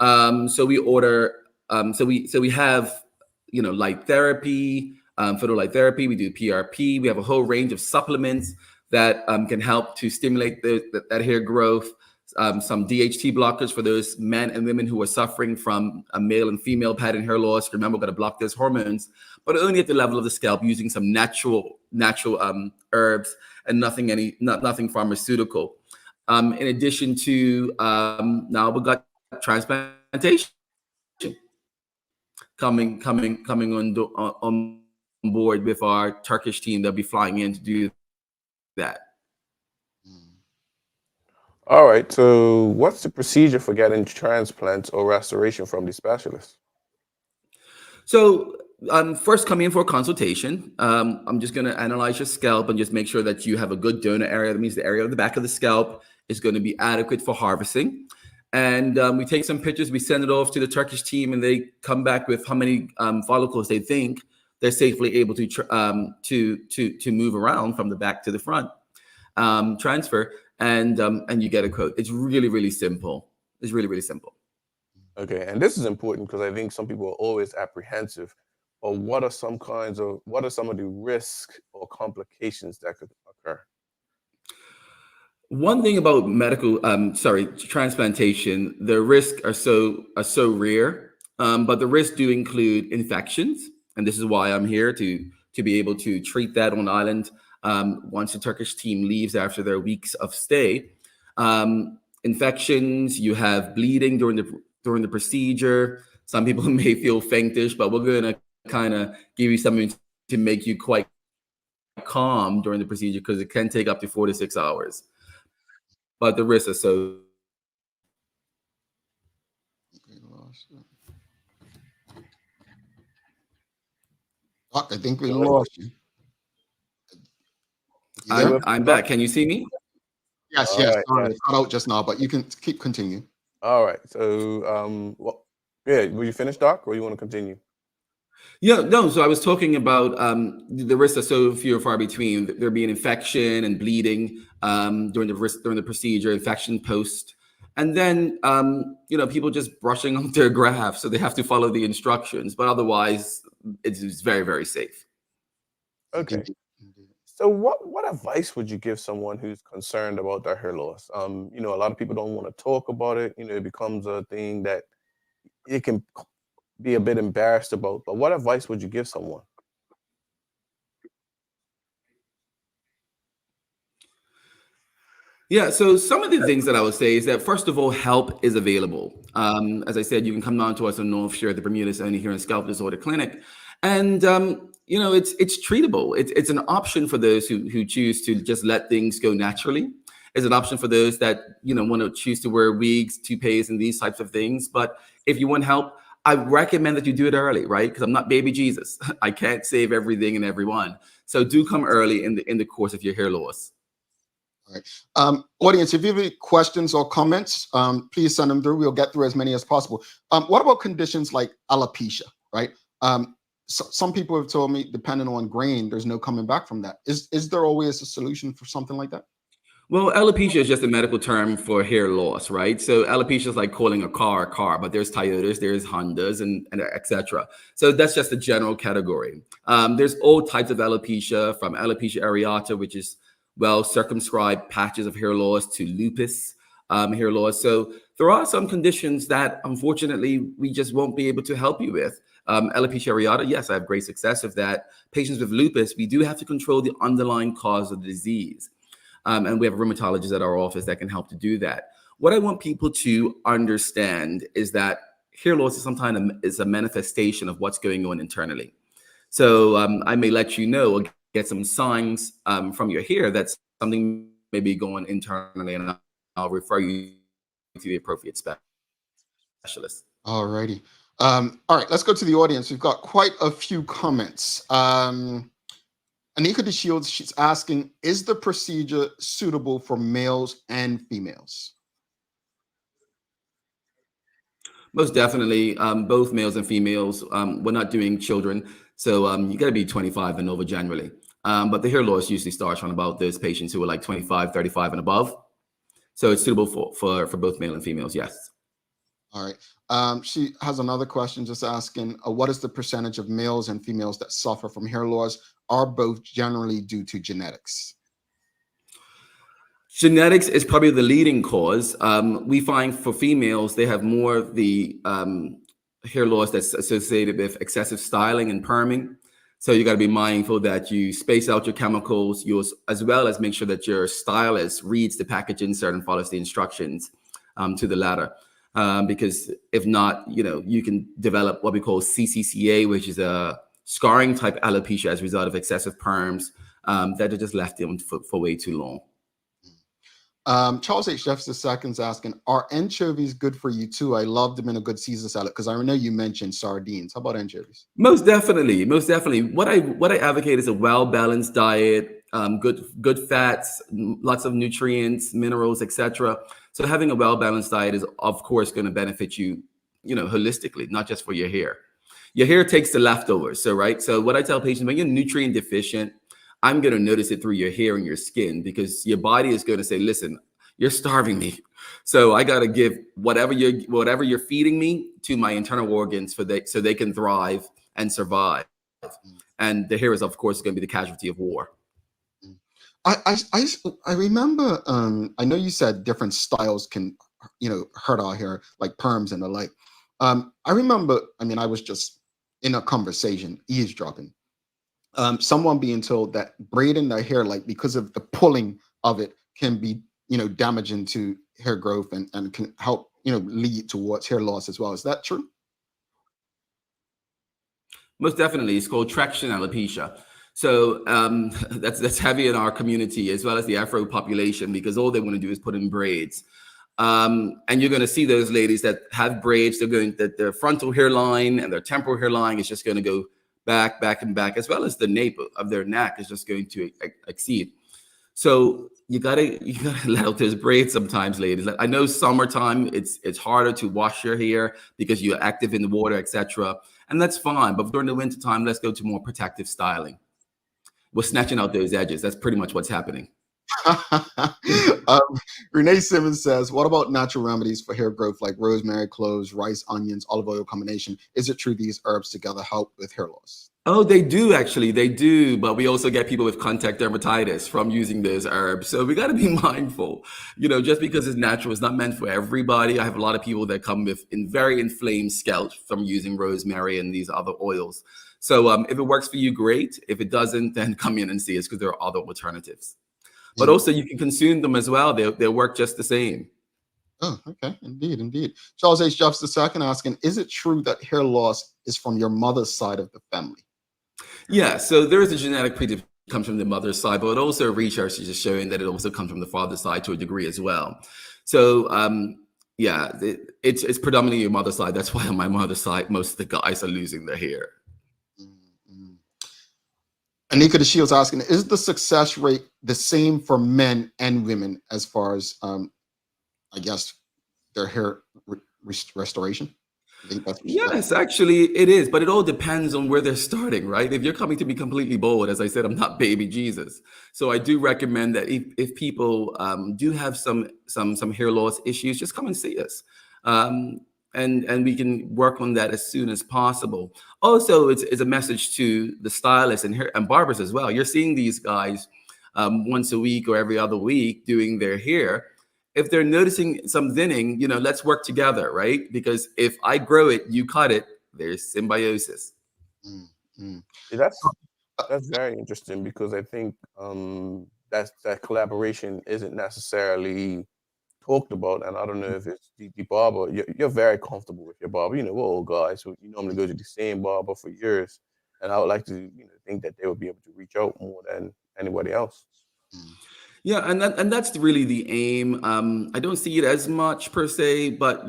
So we order, so we have, light therapy, photolight therapy. We do PRP. We have a whole range of supplements that can help to stimulate that hair growth. Some DHT blockers for those men and women who are suffering from a male and female pattern hair loss. Remember, we're going to block those hormones, but only at the level of the scalp using some natural herbs and nothing pharmaceutical. In addition to now we've got transplantation coming on board with our Turkish team. They'll be flying in to do that. All right. So, what's the procedure for getting transplants or restoration from the specialist? So, first come in for a consultation. I'm just going to analyze your scalp and just make sure that you have a good donor area. That means the area of the back of the scalp is going to be adequate for harvesting. And we take some pictures, we send it off to the Turkish team, and they come back with how many follicles they think they're safely able to move around from the back to the front, transfer, and you get a quote. It's really, really simple. It's really, really simple. Okay, and this is important because I think some people are always apprehensive. Or what are some of the risks or complications that could occur? One thing about transplantation, the risks are so rare, but the risks do include infections, and this is why I'm here to be able to treat that on island once the Turkish team leaves after their weeks of stay. Infections, you have bleeding during the procedure. Some people may feel faintish, but we're going to kind of give you something to make you quite calm during the procedure because it can take up to 4 to 6 hours. But the risks are so. Doc, I think we lost you. I'm back. Can you see me? Yes. Right, Sorry, cut out just now, but you can continue. All right. So, will you finish, Doc, or you want to continue? Yeah, no. So I was talking about the risks are so few and far between. There being infection and bleeding during the procedure, infection post, and then people just brushing off their grafts, so they have to follow the instructions. But otherwise, it's very, very safe. Okay. So what advice would you give someone who's concerned about their hair loss? A lot of people don't want to talk about it. It becomes a thing that it can be a bit embarrassed about. But what advice would you give someone? Yeah, so some of the things that I would say is that, first of all, help is available. As I said, you can come down to us on North Shore, the Bermudians only Hair and Scalp Disorder Clinic. And, it's treatable. It's an option for those who choose to just let things go naturally. It's an option for those that, want to choose to wear wigs, toupees, and these types of things. But if you want help, I recommend that you do it early, right? Because I'm not baby Jesus. I can't save everything and everyone. So do come early in the course of your hair loss. All right. Audience, if you have any questions or comments, please send them through. We'll get through as many as possible. What about conditions like alopecia, right? So some people have told me, depending on grain, there's no coming back from that. Is there always a solution for something like that? Well, alopecia is just a medical term for hair loss, right? So alopecia is like calling a car, but there's Toyotas, there's Hondas, and etc. So that's just a general category. There's all types of alopecia, from alopecia areata, which is well circumscribed patches of hair loss, to lupus hair loss. So there are some conditions that, unfortunately, we just won't be able to help you with. Alopecia areata, yes, I have great success with that. Patients with lupus, we do have to control the underlying cause of the disease. And we have rheumatologists at our office that can help to do that. What I want people to understand is that hair loss is sometimes is a manifestation of what's going on internally. So I may let you know or get some signs from your hair that something may be going internally, and I'll refer you to the appropriate specialist. All righty. All right, let's go to the audience. We've got quite a few comments. Anika de Shields, she's asking, is the procedure suitable for males and females? Most definitely, both males and females. We're not doing children, so you got to be 25 and over generally. But the hair loss usually starts on about those patients who are like 25, 35 and above. So it's suitable for both male and females, yes. All right. She has another question just asking, what is the percentage of males and females that suffer from hair loss? Are both generally due to genetics? Genetics is probably the leading cause. We find for females, they have more of the hair loss that's associated with excessive styling and perming. So you got to be mindful that you space out your chemicals, as well as make sure that your stylist reads the package insert and follows the instructions to the letter. Because if not, you can develop what we call CCCA, which is a scarring type alopecia as a result of excessive perms that are just left in for way too long. Charles H. Jeffs II is asking, are anchovies good for you too? I love them in a good Caesar salad, because I know you mentioned sardines. How about anchovies? Most definitely. What I advocate is a well-balanced diet, good fats, lots of nutrients, minerals, etc. So having a well-balanced diet is, of course, going to benefit you, holistically, not just for your hair. Your hair takes the leftovers. So what I tell patients, when you're nutrient deficient, I'm going to notice it through your hair and your skin, because your body is going to say, listen, you're starving me. So I got to give whatever you're feeding me to my internal organs so they can thrive and survive. And the hair is, of course, going to be the casualty of war. I remember, I know you said different styles can, hurt our hair, like perms and the like. I remember, I was just in a conversation, eavesdropping. Someone being told that braiding their hair, like because of the pulling of it, can be, damaging to hair growth and can help, lead towards hair loss as well. Is that true? Most definitely. It's called traction alopecia. So that's heavy in our community as well as the Afro population, because all they want to do is put in braids. And you're going to see those ladies that have braids. They're going that their frontal hairline and their temporal hairline is just going to go back, and back, as well as the nape of their neck is just going to exceed. So you gotta let out those braids sometimes, ladies. I know summertime it's harder to wash your hair because you're active in the water, etc. And that's fine. But during the winter time, let's go to more protective styling. We're snatching out those edges. That's pretty much what's happening. Renee Simmons says, what about natural remedies for hair growth like rosemary, cloves, rice, onions, olive oil combination? Is it true these herbs together help with hair loss? Oh, they do, actually. They do. But we also get people with contact dermatitis from using those herbs. So we got to be mindful. Just because it's natural, it's not meant for everybody. I have a lot of people that come with very inflamed scalps from using rosemary and these other oils. So if it works for you, great. If it doesn't, then come in and see us, because there are other alternatives. But also you can consume them as well. They'll work just the same. Oh, okay. Indeed. Charles H. Jeffs II asking, is it true that hair loss is from your mother's side of the family? Yeah, so there is a genetic predisposition that comes from the mother's side, but also research is just showing that it also comes from the father's side to a degree as well. So it's predominantly your mother's side. That's why on my mother's side, most of the guys are losing their hair. Anika de Shields asking, is the success rate the same for men and women as far as, I guess, their hair restoration? I think that's Yes, actually it is, but it all depends on where they're starting, right? If you're coming to be completely bald, as I said, I'm not baby Jesus. So I do recommend that if people do have some hair loss issues, just come and see us. And we can work on that as soon as possible. Also, it's a message to the stylists and barbers as well. You're seeing these guys once a week or every other week doing their hair. If they're noticing some thinning, let's work together, right? Because if I grow it, you cut it, there's symbiosis. That's very interesting, because I think that collaboration isn't necessarily talked about, and I don't know if it's the barber. You're very comfortable with your barber. We're old guys, so you normally go to the same barber for years, and I would like to think that they would be able to reach out more than anybody else. Yeah, and that's really the aim. I don't see it as much per se, but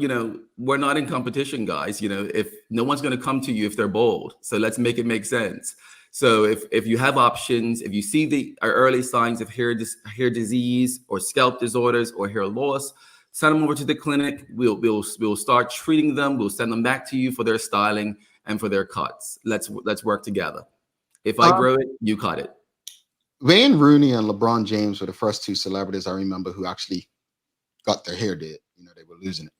we're not in competition, guys. If no one's going to come to you if they're bald, so let's make it make sense. So if you have options, if you see the early signs of hair disease or scalp disorders or hair loss, send them over to the clinic. We'll start treating them. We'll send them back to you for their styling and for their cuts. Let's work together. If I grow it, you cut it. Wayne Rooney and LeBron James were the first two celebrities I remember who actually got their hair did. They were losing it.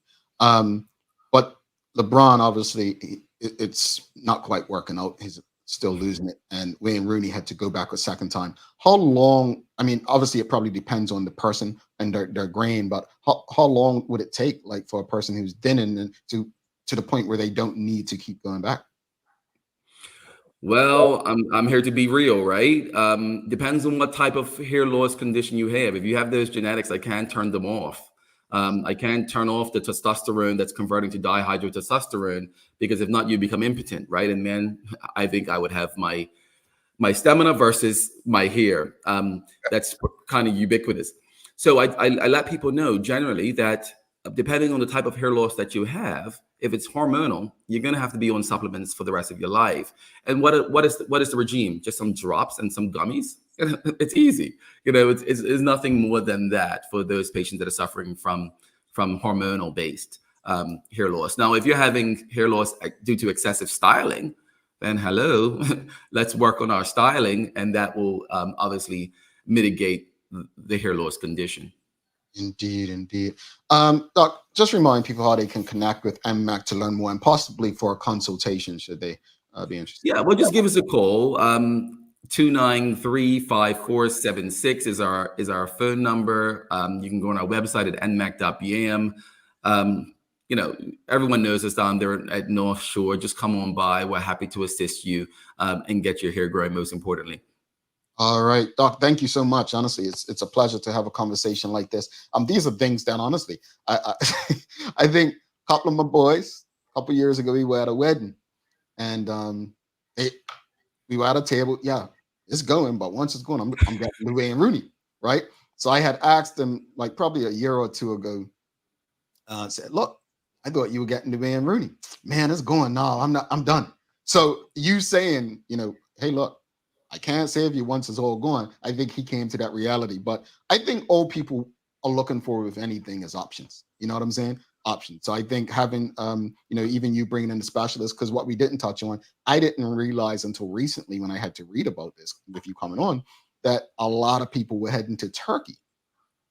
But LeBron, obviously, it's not quite working out. He's still losing it. And Wayne Rooney had to go back a second time. How long? I mean, obviously, it probably depends on the person and their grain, but how long would it take, like, for a person who's thinning and to the point where they don't need to keep going back? Well, I'm here to be real, right? Depends on what type of hair loss condition you have. If you have those genetics, I can't turn them off. I can't turn off the testosterone that's converting to dihydrotestosterone, because if not, you become impotent, right? And man, I think I would have my stamina versus my hair. That's kind of ubiquitous. So I let people know generally that depending on the type of hair loss that you have, if it's hormonal, you're going to have to be on supplements for the rest of your life. And what is the regime? Just some drops and some gummies? It's easy. It's nothing more than that for those patients that are suffering from hormonal based hair loss. Now, if you're having hair loss due to excessive styling, then hello, let's work on our styling, and that will obviously mitigate the hair loss condition. Indeed. Doc, just remind people how they can connect with NMAC to learn more and possibly for a consultation, should they be interested. Yeah, well, just give us a call. 293-5476 is our phone number. You can go on our website at nmac.bm. Everyone knows us down there at North Shore. Just come on by. We're happy to assist you and get your hair growing, most importantly. All right, Doc, thank you so much. Honestly, it's a pleasure to have a conversation like this. These are things that, honestly, I think a couple of my boys, a couple years ago, we were at a wedding, and we were at a table. Yeah, it's going, but once it's going, I'm getting the Wayne Rooney, right? So I had asked them, like, probably a year or two ago, said, look, I thought you were getting the Wayne Rooney. Man, it's going. No, I'm done. So you saying, hey, look, I can't save you once it's all gone. I think he came to that reality. But I think all people are looking for, if anything, is options. You know what I'm saying? Options. So I think having, even you bringing in the specialist, because what we didn't touch on, I didn't realize until recently when I had to read about this with you coming on, that a lot of people were heading to Turkey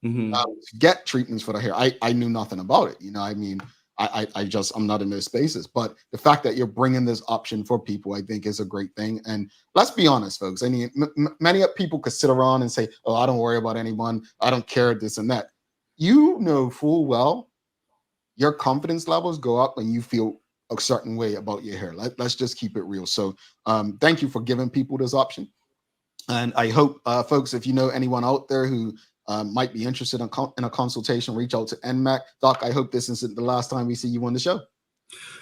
to get treatments for the hair. I knew nothing about it. I'm not in those spaces, but the fact that you're bringing this option for people, I think, is a great thing. And let's be honest, folks. I mean, many people could sit around and say, "Oh, I don't worry about anyone. I don't care this and that." You know full well your confidence levels go up when you feel a certain way about your hair. Let's just keep it real. So, thank you for giving people this option. And I hope, folks, if you know anyone out there who might be interested in a consultation, reach out to NMAC. Doc, I hope this isn't the last time we see you on the show.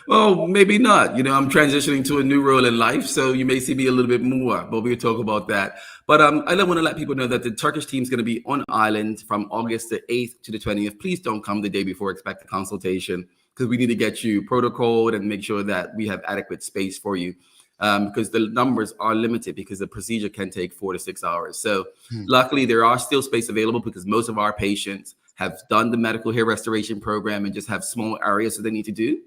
Well, maybe not. I'm transitioning to a new role in life, so you may see me a little bit more, but we'll talk about that. But I want to let people know that the Turkish team is going to be on island from August the 8th to the 20th. Please don't come the day before, expect a consultation, because we need to get you protocoled and make sure that we have adequate space for you. Because the numbers are limited, because the procedure can take 4 to 6 hours. So luckily there are still space available, because most of our patients have done the medical hair restoration program and just have small areas that they need to do.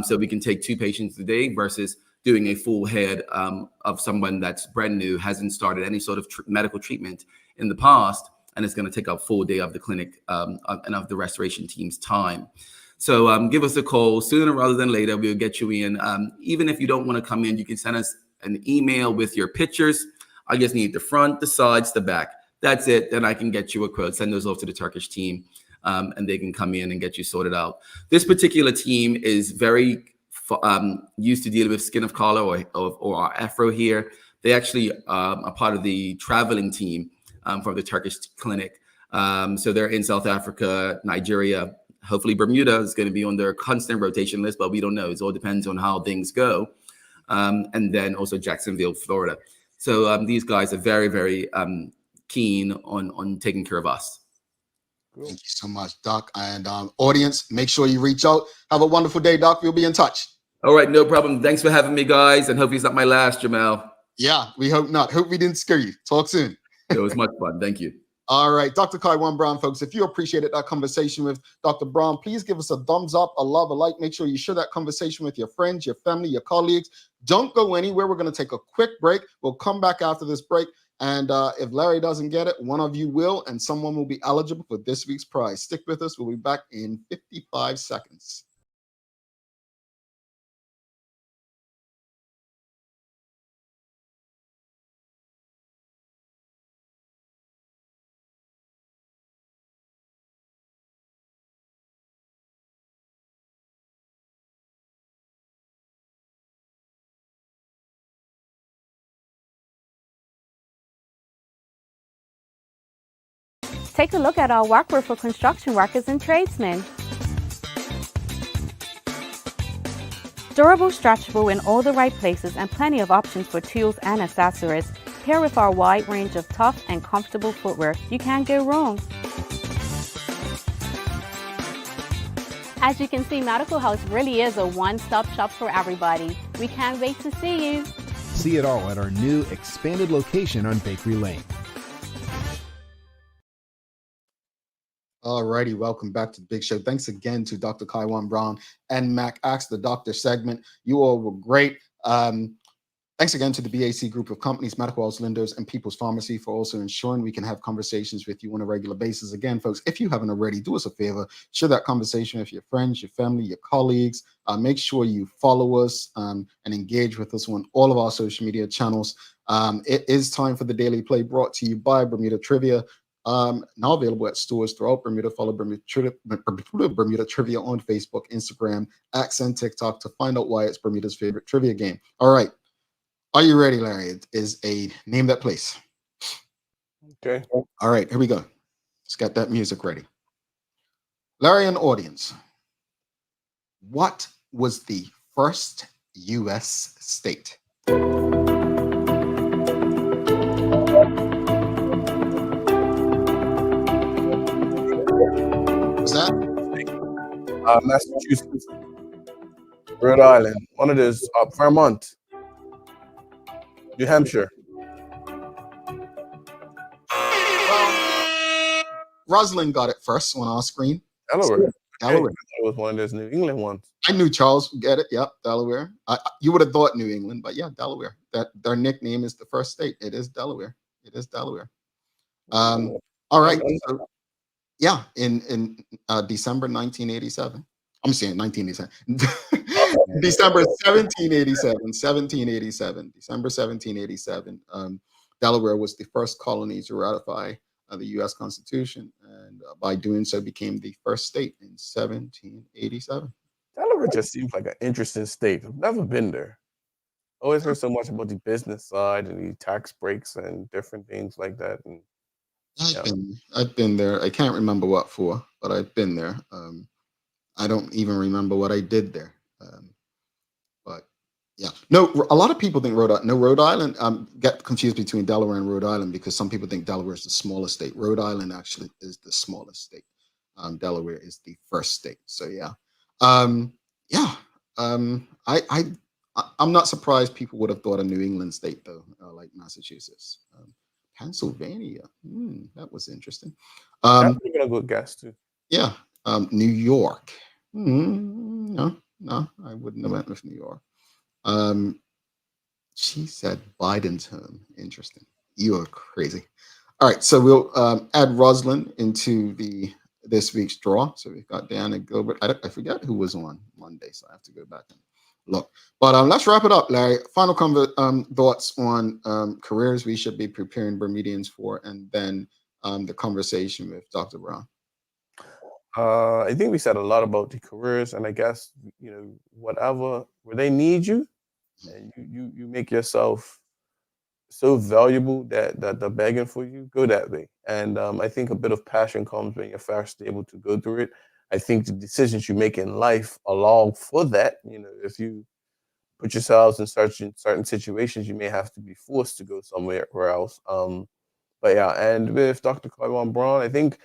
So we can take 2 patients a day versus doing a full head of someone that's brand new, hasn't started any sort of medical treatment in the past, and it's going to take a full day of the clinic and of the restoration team's time. So give us a call sooner rather than later. We'll get you in. Even if you don't want to come in, you can send us an email with your pictures. I just need the front, the sides, the back. That's it. Then I can get you a quote, send those off to the Turkish team, and they can come in and get you sorted out. This particular team is very used to dealing with skin of color or our Afro here. They actually are part of the traveling team from the Turkish clinic. So they're in South Africa, Nigeria. Hopefully Bermuda is going to be on their constant rotation list, but we don't know. It all depends on how things go. And then also Jacksonville, Florida. So these guys are very, very keen on taking care of us. Thank you so much, Doc. And audience, make sure you reach out. Have a wonderful day, Doc. We'll be in touch. All right, no problem. Thanks for having me, guys. And hopefully it's not my last, Jamel. Yeah, we hope not. Hope we didn't scare you. Talk soon. It was much fun. Thank you. All right, Dr. Kyjuan Brown, folks, if you appreciated that conversation with Dr. Brown, please give us a thumbs up, a love, a like. Make sure you share that conversation with your friends, your family, your colleagues. Don't go anywhere. We're going to take a quick break. We'll come back after this break. And if Larry doesn't get it, one of you will, and someone will be eligible for this week's prize. Stick with us. We'll be back in 55 seconds. Take a look at our workwear for construction workers and tradesmen. Durable, stretchable in all the right places and plenty of options for tools and accessories. Pair with our wide range of tough and comfortable footwear. You can't go wrong. As you can see, Medical House really is a one-stop shop for everybody. We can't wait to see you. See it all at our new expanded location on Bakery Lane. All righty, welcome back to the Big Show. Thanks again to Dr. Kyjuan Brown and NMAC Ask the Doctor segment. You all were great. Thanks again to the BAC group of companies, Medical House Lenders, and People's Pharmacy for also ensuring we can have conversations with you on a regular basis. Again, folks, if you haven't already, do us a favor, share that conversation with your friends, your family, your colleagues. Make sure you follow us and engage with us on all of our social media channels. It is time for the Daily Play, brought to you by Bermuda Trivia. Now available at stores throughout Bermuda. Follow Bermuda Trivia on Facebook, Instagram, X, and TikTok to find out why it's Bermuda's favorite trivia game. All right. Are you ready, Larry? It is a name that place. Okay. All right, here we go. Let's get that music ready. Larry and audience, what was the first U.S. state? What's that? Massachusetts, Rhode Island, one of those, Vermont, New Hampshire. Rosalind got it first on our screen. Delaware. Delaware. It was one of those New England ones. I knew Charles would get it. Yep, Delaware. You would have thought New England, but yeah, Delaware. That their nickname is the first state. It is Delaware. It is Delaware. All right. So, yeah, in December 1987. I'm saying 1987. December 1787. December 1787. Delaware was the first colony to ratify the U.S. Constitution, and by doing so became the first state in 1787. Delaware just seems like an interesting state. I've never been there. Always heard so much about the business side and the tax breaks and different things like that. And I've been there. I can't remember what for, but I've been there. I don't even remember what I did there. But yeah, no, a lot of people think Rhode Island. Get confused between Delaware and Rhode Island because some people think Delaware is the smallest state. Rhode Island actually is the smallest state. Delaware is the first state. So yeah, I'm not surprised people would have thought a New England state though, like Massachusetts. Pennsylvania, that was interesting. That's even a good guess too. Yeah, New York. No, I wouldn't have went with New York. She said Biden's home. Interesting. You are crazy. All right, so we'll add Rosalind into this week's draw. So we've got Dan and Gilbert. I forget who was on Monday, so I have to go back and look. But let's wrap it up, Larry. Final thoughts on careers we should be preparing Bermudians for, and then the conversation with Dr. Brown. I think we said a lot about the careers, and I guess whatever where they need you, and you make yourself so valuable that they're begging for you, go that way. And I think a bit of passion comes when you're first able to go through it. I think the decisions you make in life allow for that. You know, if you put yourselves in certain situations, you may have to be forced to go somewhere else. But yeah, and with Dr. Kyjuan Brown, I think,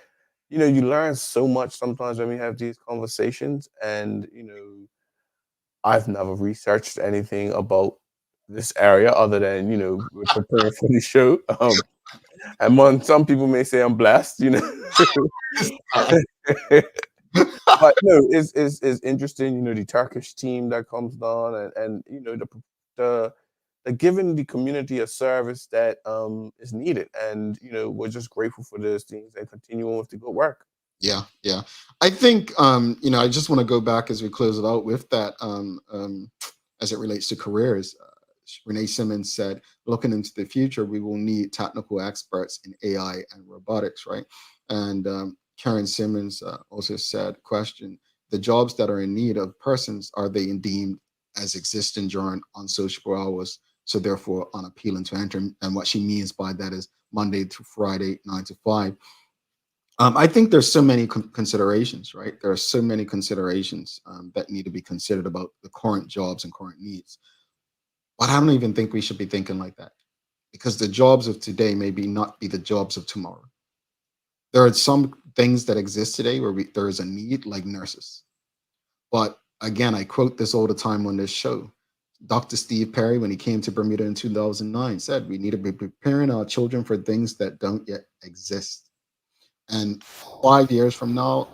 you know, you learn so much sometimes when we have these conversations. And, you know, I've never researched anything about this area other than, you know, we're preparing for the show. Some people may say I'm blessed, you know. But no, it's interesting, you know, the Turkish team that comes down, and you know, the giving the community a service that is needed. And you know, we're just grateful for those things and continuing with the good work. Yeah, yeah. I think you know, I just want to go back as we close it out with that as it relates to careers. Renee Simmons said, looking into the future, we will need technical experts in AI and robotics, right? And Karen Simmons also said, question, the jobs that are in need of persons, are they deemed as existing during unsociable hours, so therefore unappealing to enter? And what she means by that is Monday through Friday, 9 to 5. I think there's so many considerations, right? There are so many considerations that need to be considered about the current jobs and current needs. But I don't even think we should be thinking like that, because the jobs of today maybe not be the jobs of tomorrow. There are some things that exist today where there is a need, like nurses. But again, I quote this all the time on this show. Dr. Steve Perry, when he came to Bermuda in 2009, said we need to be preparing our children for things that don't yet exist. And 5 years from now,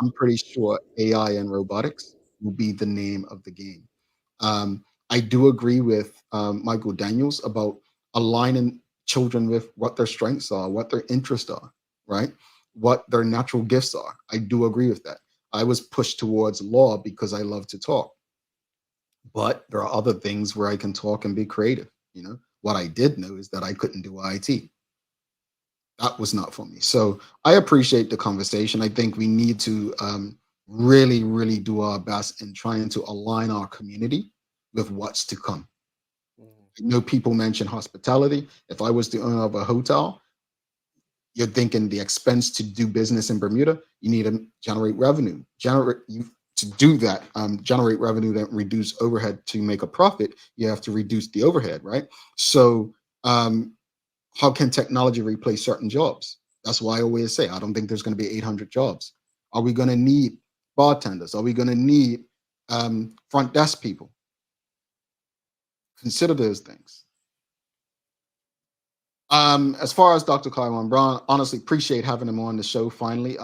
I'm pretty sure AI and robotics will be the name of the game. I do agree with Michael Daniels about aligning children with what their strengths are, what their interests are, right? What their natural gifts are. I do agree with that. I was pushed towards law because I love to talk. But there are other things where I can talk and be creative. You know, what I did know is that I couldn't do IT. That was not for me. So I appreciate the conversation. I think we need to really, really do our best in trying to align our community with what's to come. I know people mention hospitality. If I was the owner of a hotel, you're thinking the expense to do business in Bermuda, you need to generate revenue. To do that, generate revenue, that reduce overhead to make a profit, you have to reduce the overhead, right? So how can technology replace certain jobs? That's why I always say, I don't think there's going to be 800 jobs. Are we going to need bartenders? Are we going to need front desk people? Consider those things. As far as Dr. Kyjuan Brown, honestly, appreciate having him on the show finally.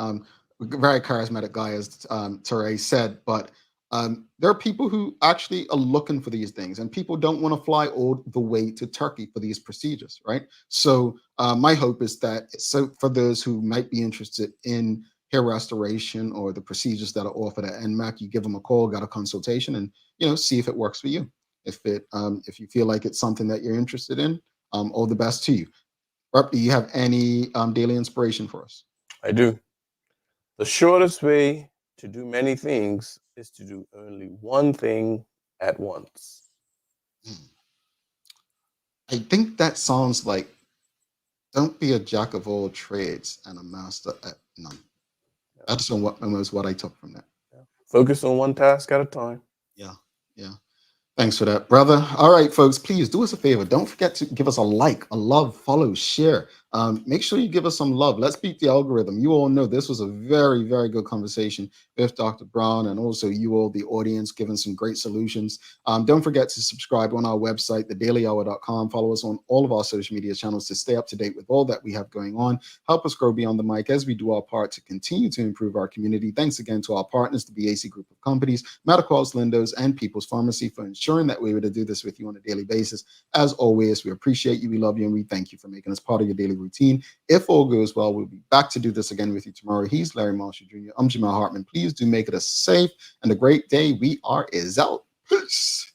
Very charismatic guy, as Teray said, but there are people who actually are looking for these things, and people don't want to fly all the way to Turkey for these procedures, right? So my hope is that, so for those who might be interested in hair restoration or the procedures that are offered at NMAC, you give them a call, got a consultation, and see if it works for you. If you feel like it's something that you're interested in, all the best to you. Rep, do you have any daily inspiration for us? I do. The shortest way to do many things is to do only one thing at once. I think that sounds like, don't be a jack of all trades and a master at none. That's almost what I took from that. Focus on one task at a time. Yeah. Thanks for that, brother. All right, folks, please do us a favor. Don't forget to give us a like, a love, follow, share. Make sure you give us some love. Let's beat the algorithm. You all know this was a very, very good conversation with Dr. Brown, and also you all, the audience, giving some great solutions. Don't forget to subscribe on our website, thedailyhour.com. Follow us on all of our social media channels to stay up to date with all that we have going on. Help us grow beyond the mic as we do our part to continue to improve our community. Thanks again to our partners, the BAC Group of Companies, Medicals, Lindos, and People's Pharmacy for ensuring that we're able to do this with you on a daily basis. As always, we appreciate you, we love you, and we thank you for making us part of your daily routine. If all goes well, we'll be back to do this again with you tomorrow. He's Larry Marshall Jr. I'm Jamal Hartman. Please do make it a safe and a great day. We are out. Peace.